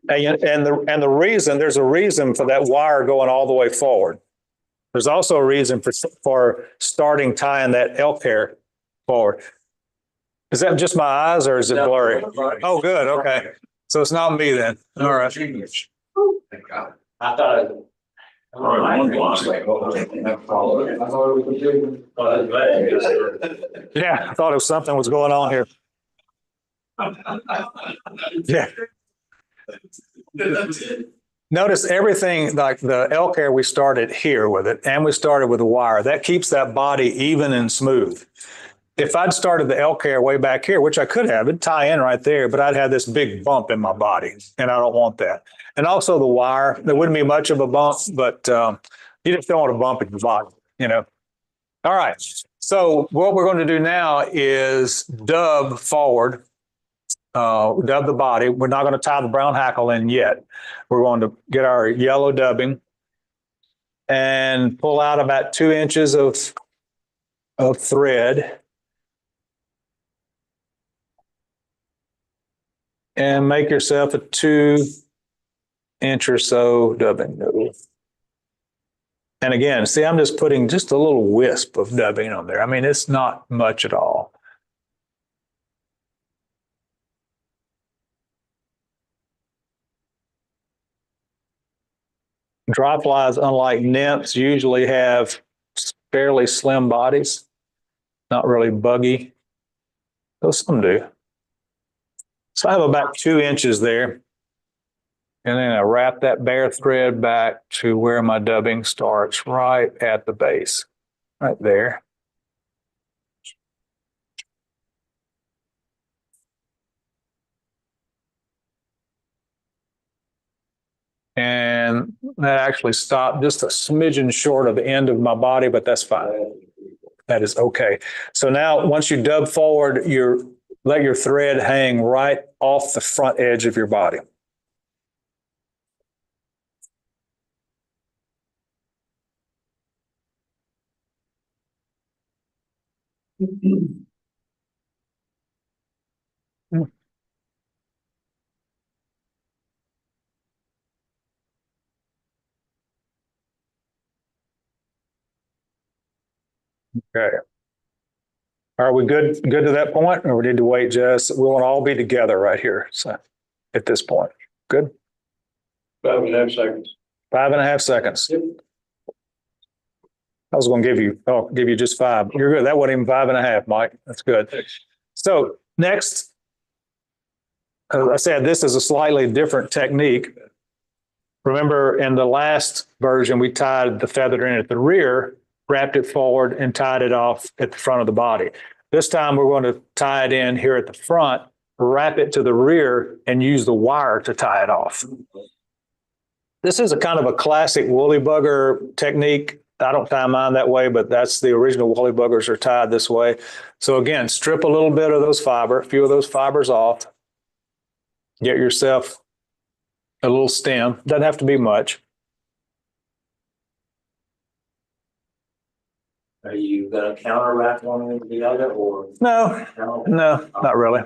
And the reason, there's a reason for that wire going all the way forward. There's also a reason for starting tying that elk hair forward. Is that just my eyes or is it blurry? Oh, good. Okay. So it's not me then. All right. I thought. All right, one block. Yeah, I thought something was going on here. Yeah. Notice everything, like the elk hair, we started here with it and we started with the wire. That keeps that body even and smooth. If I'd started the elk hair way back here, which I could have, it'd tie in right there, but I'd have this big bump in my body and I don't want that. And also the wire, there wouldn't be much of a bump, but you just don't want a bump in your body, you know. All right. So what we're going to do now is dub forward, dub the body. We're not going to tie the brown hackle in yet. We're going to get our yellow dubbing and pull out about 2 inches of thread. And make yourself a 2-inch or so dubbing needle. And again, see, I'm just putting just a little wisp of dubbing on there. I mean, it's not much at all. Dry flies, unlike nymphs, usually have fairly slim bodies, not really buggy, though some do. So I have about 2 inches there. And then I wrap that bare thread back to where my dubbing starts, right at the base, right there. And that actually stopped just a smidgen short of the end of my body, but that's fine. That is okay. So now once you dub forward, let your thread hang right off the front edge of your body. Okay. Are we good to that point, or we need to wait just, we want to all be together right here, so, at this point. Good? 5.5 seconds. 5.5 seconds. Yep. I was gonna give you just 5. You're good. That wasn't even 5.5, Mike. That's good. So next, as I said, this is a slightly different technique. Remember, in the last version, we tied the feather in at the rear, wrapped it forward, and tied it off at the front of the body. This time, we're going to tie it in here at the front, wrap it to the rear, and use the wire to tie it off. This is a kind of a classic woolly bugger technique. I don't tie mine that way, but that's the original woolly buggers are tied this way. So again, strip a little bit of those fiber, a few of those fibers off. Get yourself a little stem. Doesn't have to be much. Are you gonna counter wrap one with the other or? No, not really.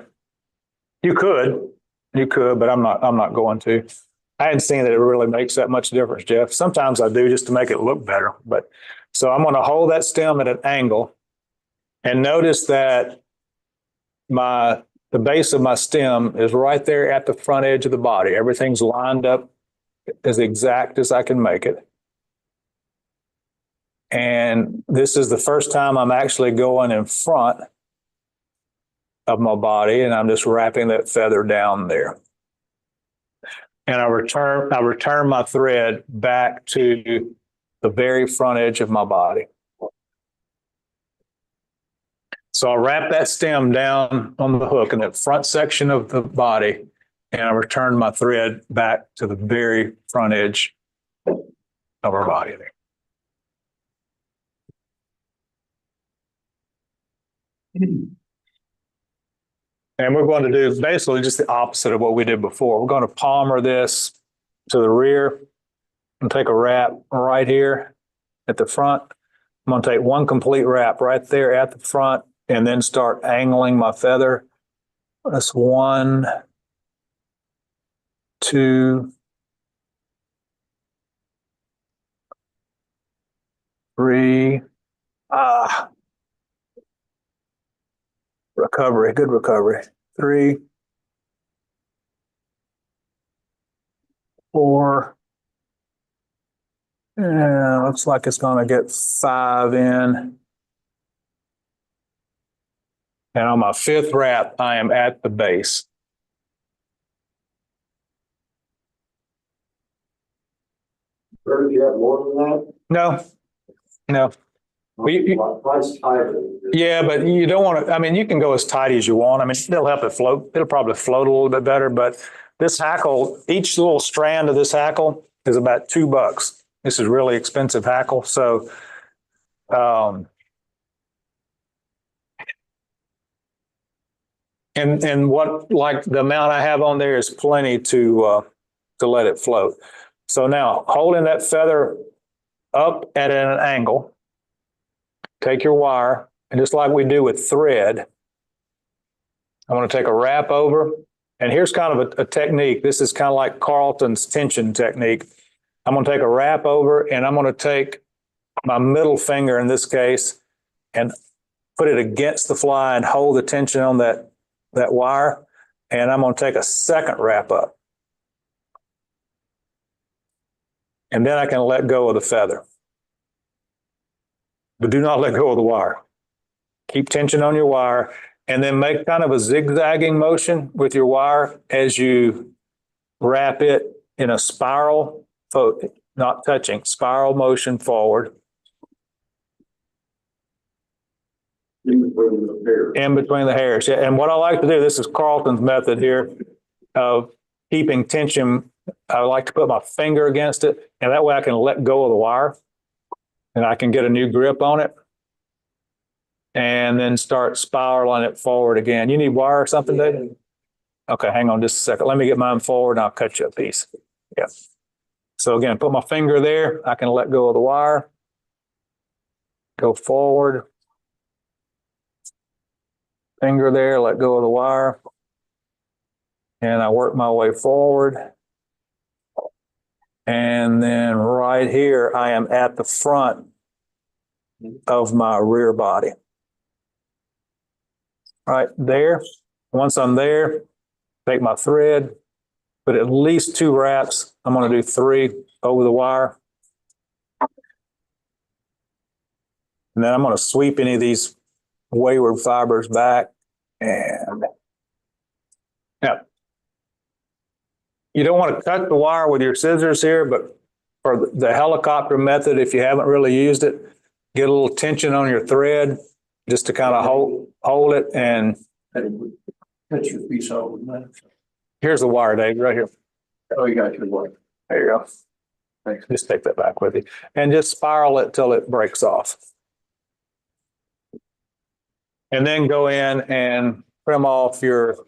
You could, but I'm not going to. I hadn't seen that it really makes that much difference, Jeff. Sometimes I do just to make it look better, but so I'm going to hold that stem at an angle and notice that the base of my stem is right there at the front edge of the body. Everything's lined up as exact as I can make it. And this is the first time I'm actually going in front of my body, and I'm just wrapping that feather down there. And I return my thread back to the very front edge of my body. So I wrap that stem down on the hook in that front section of the body, and I return my thread back to the very front edge of our body there. And we're going to do basically just the opposite of what we did before. We're going to palmer this to the rear and take a wrap right here at the front. I'm going to take one complete wrap right there at the front and then start angling my feather. That's 1, 2, 3. Recovery, good recovery. 3, 4. Yeah, looks like it's going to get 5 in. And on my 5th wrap, I am at the base. Bert, you have more than that? No. Well, Price tighter. yeah, but you don't want to, I mean, you can go as tight as you want. I mean, it'll help it float. It'll probably float a little bit better, but this hackle, each little strand of this hackle is about $2. This is really expensive hackle. So, and what, like the amount I have on there is plenty to let it float. So now holding that feather up at an angle, take your wire, and just like we do with thread, I'm going to take a wrap over. And here's kind of a technique. This is kind of like Carlton's tension technique. I'm going to take a wrap over, and I'm going to take my middle finger in this case and put it against the fly and hold the tension on that wire. And I'm going to take a second wrap up. And then I can let go of the feather. But do not let go of the wire. Keep tension on your wire, and then make kind of a zigzagging motion with your wire as you wrap it in a spiral, not touching, spiral motion forward. In between the hairs. In between the hairs, yeah. And what I like to do, this is Carlton's method here of keeping tension. I like to put my finger against it, and that way I can let go of the wire. And I can get a new grip on it and then start spiraling it forward again. You need wire or something, David? Okay, hang on just a second. Let me get mine forward and I'll cut you a piece. Yeah. So again, put my finger there. I can let go of the wire. Go forward. finger there, let go of the wire. And I work my way forward. And then right here, I am at the front of my rear body. Right there. Once I'm there, take my thread, put at least 2 wraps. I'm going to do 3 over the wire. And then I'm going to sweep any of these wayward fibers back. And now, you don't want to cut the wire with your scissors here, but for the helicopter method, if you haven't really used it, get a little tension on your thread just to kind of hold it. And Cut your piece off, man. here's the wire, Dave, right here. Oh, you got your one. There you go. Thanks. Just take that back with you and just spiral it till it breaks off. And then go in and trim off your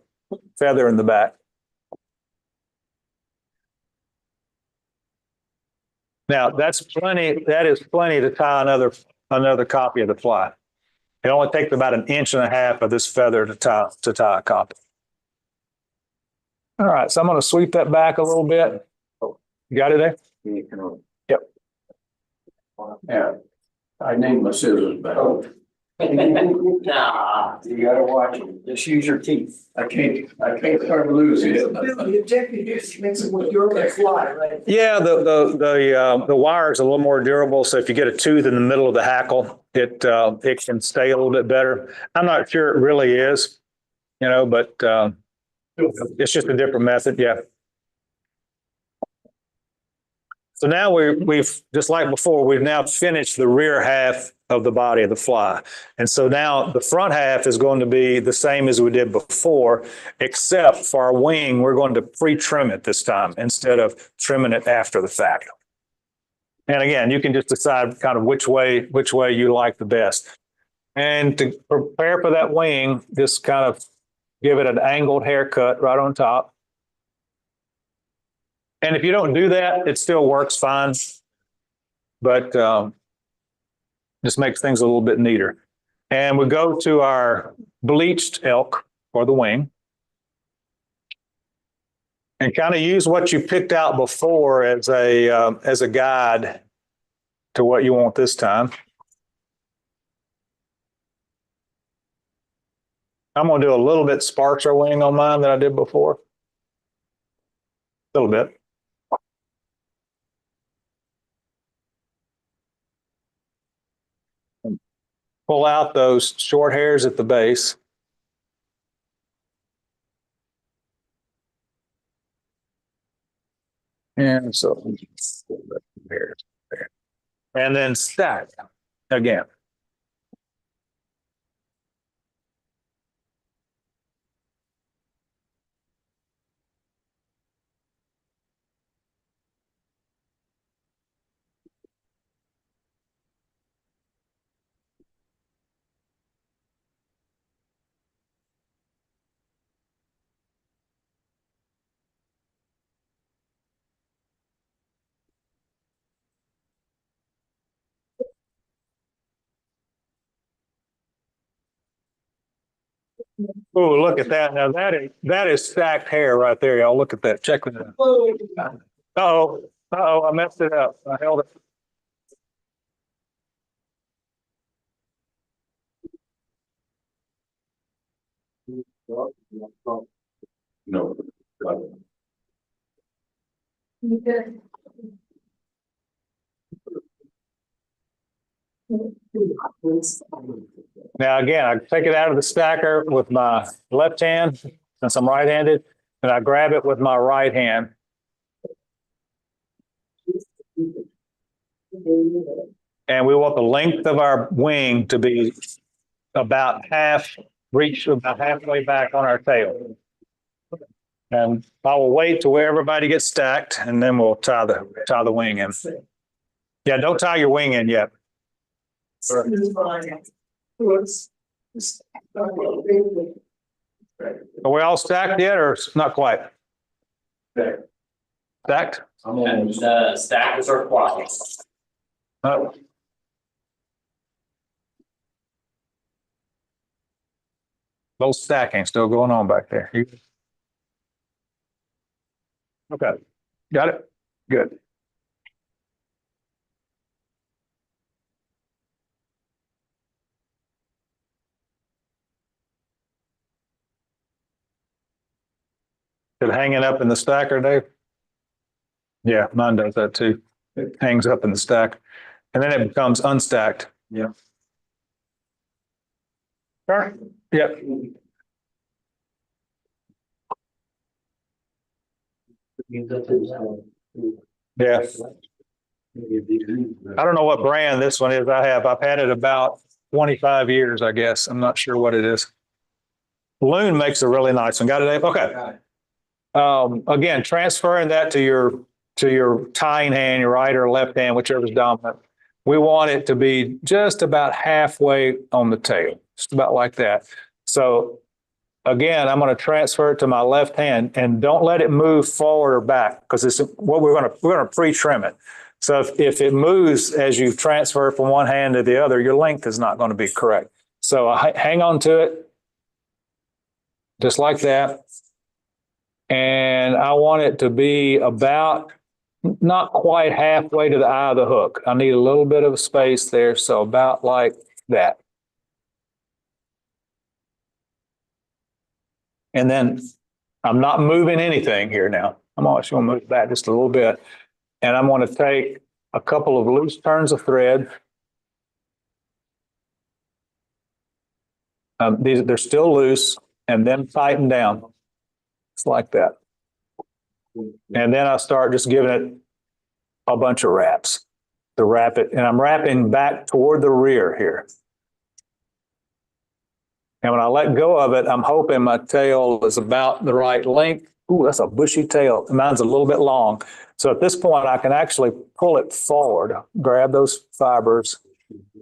feather in the back. Now that's plenty. That is plenty to tie another copy of the fly. It only takes about 1.5 inches of this feather to tie a copy. All right, so I'm going to sweep that back a little bit. You got it there? Yep. Yeah. I need my scissors back. Nah, you gotta watch it. Just use your teeth. I can't start losing it. The objective is to make it with your fly, right? Yeah, the wire is a little more durable. So if you get a tooth in the middle of the hackle, it can stay a little bit better. I'm not sure it really is, but it's just a different method. Yeah. So now we've just like before, we've now finished the rear half of the body of the fly. And so now the front half is going to be the same as we did before, except for our wing, we're going to pre-trim it this time instead of trimming it after the fact. And again, you can just decide kind of which way you like the best. And to prepare for that wing, just kind of give it an angled haircut right on top. And if you don't do that, it still works fine, but just makes things a little bit neater. And we go to our bleached elk for the wing and kind of use what you picked out before as a guide to what you want this time. I'm going to do a little bit sparser wing on mine than I did before. A little bit. Pull out those short hairs at the base. And so there. And then stack again. Oh, look at that. Now that is stacked hair right there, y'all. Look at that. Check it out. Uh-oh. Uh-oh, I messed it up. I held it. No. Now, again, I take it out of the stacker with my left hand, since I'm right-handed, and I grab it with my right hand. And we want the length of our wing to be about reach about halfway back on our tail. And I will wait till where everybody gets stacked, and then we'll tie the wing in. Yeah, don't tie your wing in yet. Are we all stacked yet, or not quite? Stacked? And stackers are quiet. Little stacking still going on back there. Okay, got it? Good. Is it hanging up in the stacker, Dave? Yeah, mine does that too. It hangs up in the stack and then it becomes unstacked. Yeah. Sure. Yep. Yeah. I don't know what brand this one is. I've had it about 25 years, I guess. I'm not sure what it is. Loon makes a really nice one. Got it, Dave? Okay. Again, transferring that to your tying hand, your right or left hand, whichever's dominant. We want it to be just about halfway on the tail, just about like that. So again, I'm going to transfer it to my left hand and don't let it move forward or back because it's what we're going to pre-trim it. So if it moves as you transfer from one hand to the other, your length is not going to be correct. So I hang on to it just like that. And I want it to be about not quite halfway to the eye of the hook. I need a little bit of space there. So about like that. And then I'm not moving anything here now. I'm actually going to move back just a little bit. And I'm going to take a couple of loose turns of thread. They're still loose and then tighten down. It's like that. And then I start just giving it a bunch of wraps to wrap it. And I'm wrapping back toward the rear here. And when I let go of it, I'm hoping my tail is about the right length. Ooh, that's a bushy tail. Mine's a little bit long. So at this point, I can actually pull it forward, grab those fibers,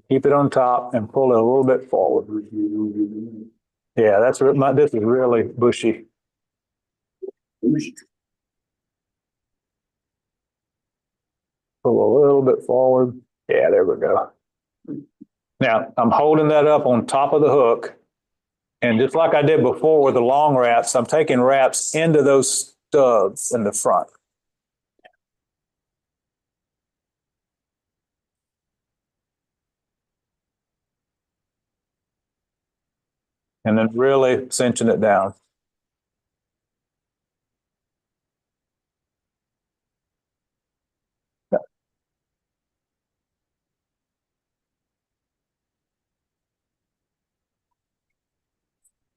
keep it on top, and pull it a little bit forward. Yeah, this is really bushy. Pull a little bit forward. Yeah, there we go. Now, I'm holding that up on top of the hook. And just like I did before with the long wraps, I'm taking wraps into those stubs in the front. And then really cinching it down.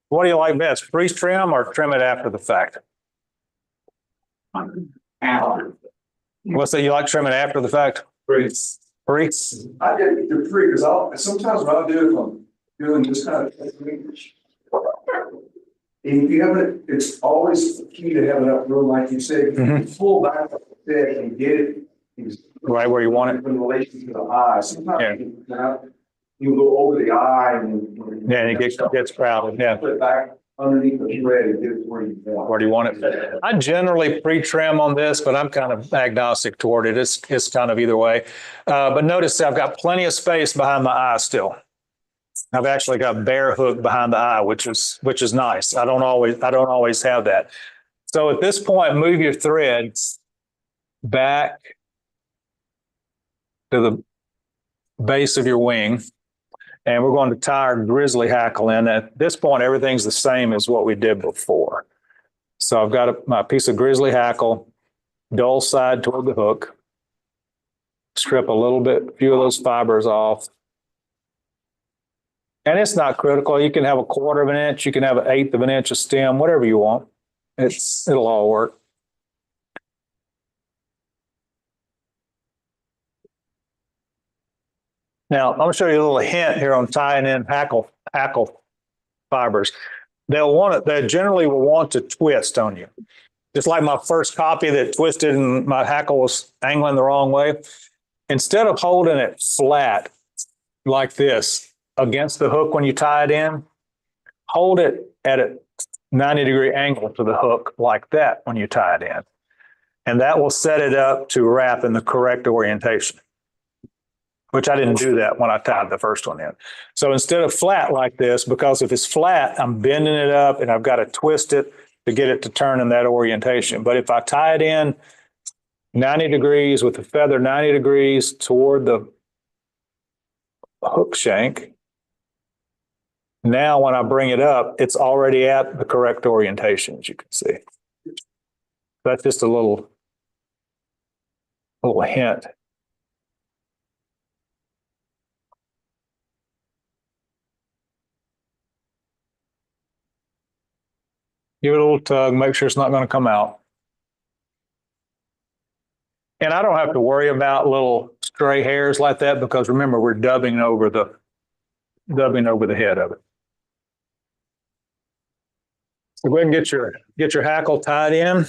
What do you like best, freeze trim or trim it after the fact? After. What's that, you like trimming after the fact? Freeze. Freeze? I get the free because sometimes what I'll do is I'm doing this kind of technique. If you have it, it's always key to have enough room, like you said, pull back up the fit and get it Right where you want it? in relation to the eye. Sometimes you go over the eye and Yeah, and it gets crowded, yeah. put it back underneath the thread and get it where you want. Where do you want it? I generally pre-trim on this, but I'm kind of agnostic toward it. It's kind of either way. But notice I've got plenty of space behind my eye still. I've actually got bare hook behind the eye, which is nice. I don't always have that. So at this point, move your threads back to the base of your wing. And we're going to tie our Grizzly hackle in. At this point, everything's the same as what we did before. So I've got my piece of Grizzly hackle, dull side toward the hook. Strip a few of those fibers off. And it's not critical. You can have 1/4 of an inch. You can have 1/8 of an inch of stem, whatever you want. It'll all work. Now, I'm going to show you a little hint here on tying in hackle fibers. They generally will want to twist on you. Just like my first copy that twisted and my hackle was angling the wrong way. Instead of holding it flat like this against the hook when you tie it in, hold it at a 90-degree angle to the hook like that when you tie it in. And that will set it up to wrap in the correct orientation. which I didn't do that when I tied the first one in. So instead of flat like this, because if it's flat, I'm bending it up and I've got to twist it to get it to turn in that orientation. But if I tie it in 90 degrees with the feather 90 degrees toward the hook shank, now when I bring it up, it's already at the correct orientation, as you can see. That's just a little hint. Give it a little tug, make sure it's not going to come out. And I don't have to worry about little stray hairs like that because remember, we're dubbing over the head of it. So go ahead and get your hackle tied in.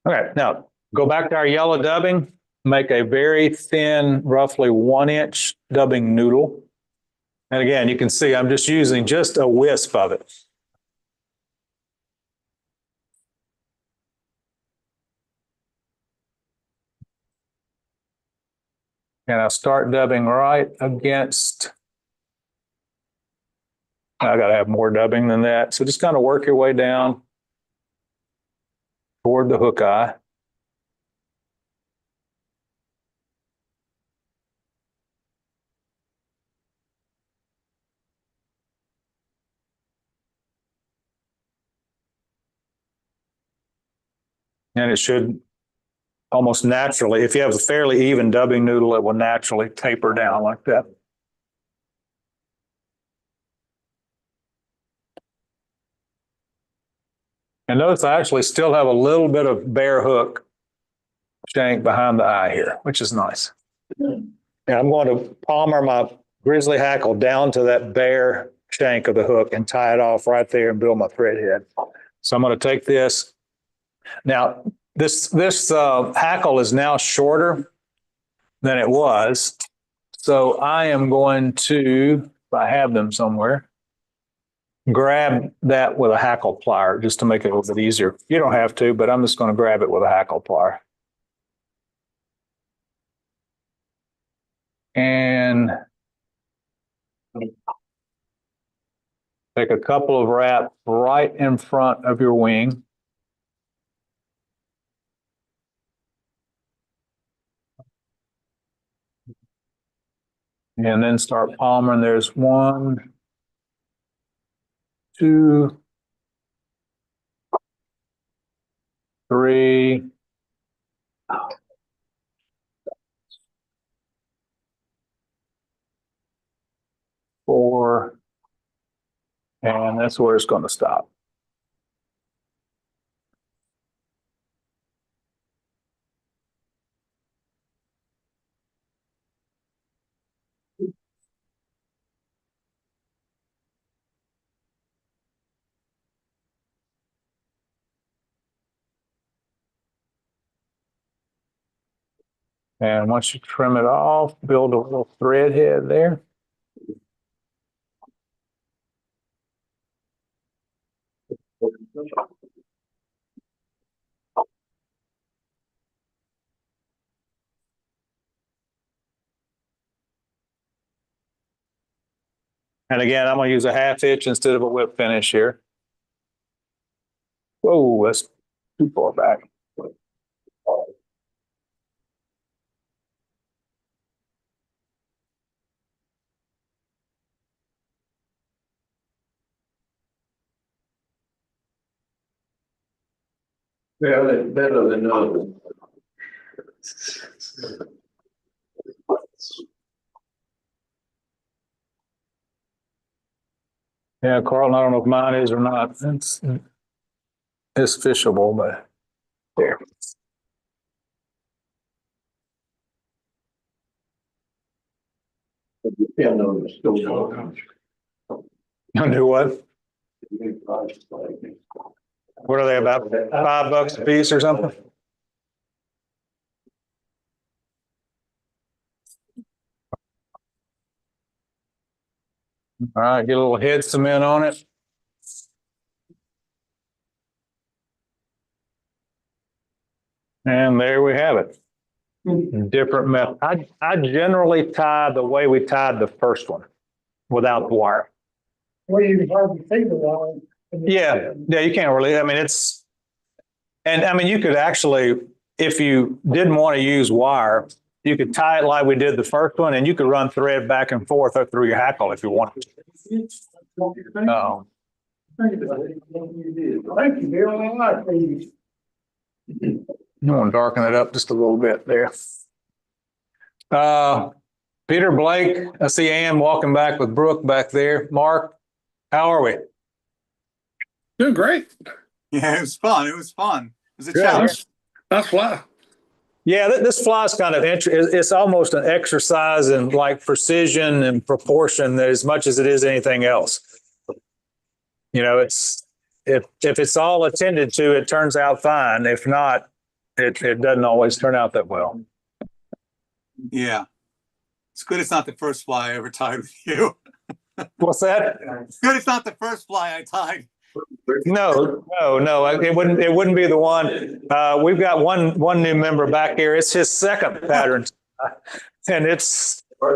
Okay, now go back to our yellow dubbing, make a very thin, roughly 1-inch dubbing noodle. And again, you can see I'm just using just a wisp of it. And I start dubbing right against, I got to have more dubbing than that. So just kind of work your way down toward the hook eye. And it should almost naturally, if you have a fairly even dubbing noodle, it will naturally taper down like that. And notice I actually still have a little bit of bare hook shank behind the eye here, which is nice. And I'm going to palmer my Grizzly hackle down to that bare shank of the hook and tie it off right there and build my thread head. So I'm going to take this. Now, this hackle is now shorter than it was. So I am going to, if I have them somewhere, grab that with a hackle plier just to make it a little bit easier. You don't have to, but I'm just going to grab it with a hackle plier. And take a couple of wraps right in front of your wing. And then start palmering. There's 1, 2, 3, 4, and that's where it's going to stop. And once you trim it off, build a little thread head there. And again, I'm going to use a 1/2 inch instead of a whip finish here. Whoa, that's too far back. Yeah, better than others. Yeah, Carlton, I don't know if mine is or not. It's fishable, but There. Yeah, no, it's still going. You do what? What are they, about $5 a piece or something? All right, get a little head cement on it. And there we have it. Different method. I generally tie the way we tied the first one without the wire. Well, you hardly think about it. Yeah, you can't really, I mean, and I mean, you could actually, if you didn't want to use wire, you could tie it like we did the first one, and you could run thread back and forth up through your hackle if you wanted to. Oh. Thank you, Bill. I like these. You want to darken it up just a little bit there. Peter, Blake, I see Ann walking back with Brooke back there. Mark, how are we? Doing great. Yeah, it was fun. It was fun. It was a Good. challenge. Nice fly. Yeah, this fly is kind of interesting. It's almost an exercise in like precision and proportion as much as it is anything else. You know, it's if it's all attended to, it turns out fine. If not, it doesn't always turn out that well. Yeah. It's good it's not the first fly I ever tied with you. What's that? It's good it's not the first fly I tied. No. It wouldn't be the one. We've got one new member back here. It's his second pattern, and it's. He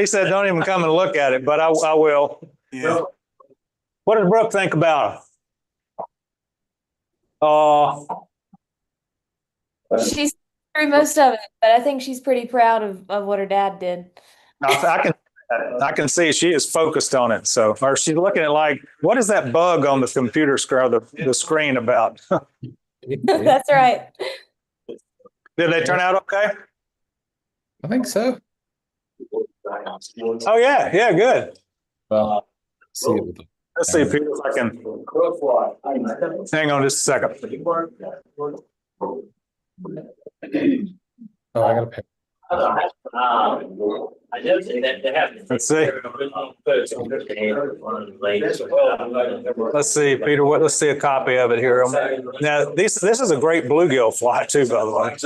said, "Don't even come and look at it," but I will. Yeah. What does Brooke think about it? She's through most of it, but I think she's pretty proud of what her dad did. I can see she is focused on it. So, or she's looking at like, what is that bug on the computer screen, the screen about? That's right. Did they turn out okay? I think so. Oh yeah, good. Well, see it with the Let's see, Peter, if I can. Hang on just a second. Oh, I gotta pay. I know that they have. Let's see. Let's see, Peter. Let's see a copy of it here. Now, this is a great bluegill fly too, by the way.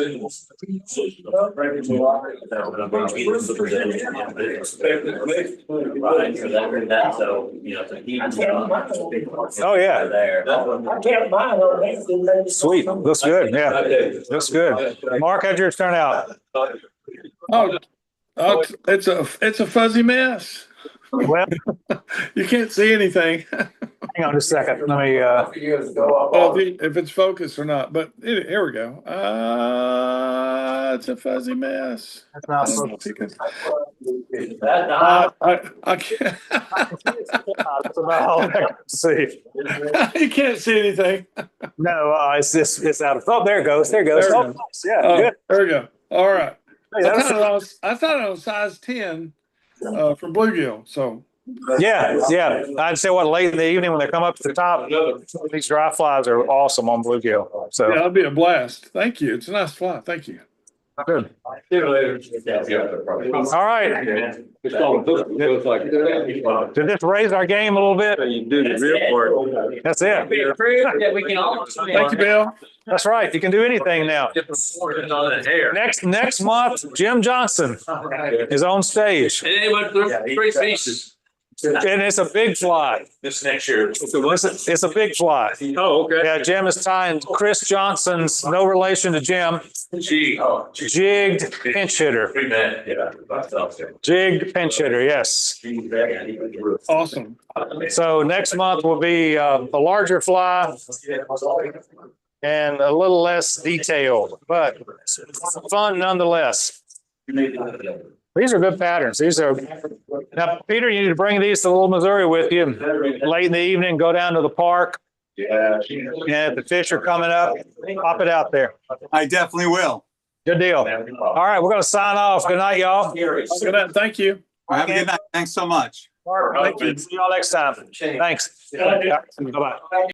Oh yeah. Sweet. Looks good. Yeah. Looks good. Mark, how'd yours turn out? Oh, it's a fuzzy mess. Well, You can't see anything. hang on just a second. Let me. Well, if it's focused or not, but here we go. It's a fuzzy mess. That's not focused. I can't. That's about all I can see. You can't see anything. No, it's out of. Oh, there it goes. There it goes. There Oh, we go. nice. Yeah, good. There we go. All right. Hey, I thought it was size 10 for bluegill. So yeah. I'd say late in the evening when they come up to the top, these dry flies are awesome on bluegill. So yeah, that'd be a blast. Thank you. It's a nice fly. Thank you. good. All right. Did this raise our game a little bit? You do the real part. That's it. Thank you, Bill. That's right. You can do anything now. Next month, Jim Johnson is on stage. Three pieces. And it's a big fly. This next year. It's a big fly. Oh, okay. Yeah, Jim is tying Chris Johnson's, no relation to Jim, jigged pinch hitter. Jigged pinch hitter, yes. Awesome. So next month will be a larger fly and a little less detailed, but fun nonetheless. These are good patterns. Now, Peter, you need to bring these to Little Missouri with you late in the evening, go down to the park. Yeah. And if the fish are coming up, pop it out there. I definitely will. Good deal. All right, we're going to sign off. Good night, y'all. Good night. Thank you. Have a good night. Thanks so much. Thank you. See y'all next time. Thanks. Bye-bye.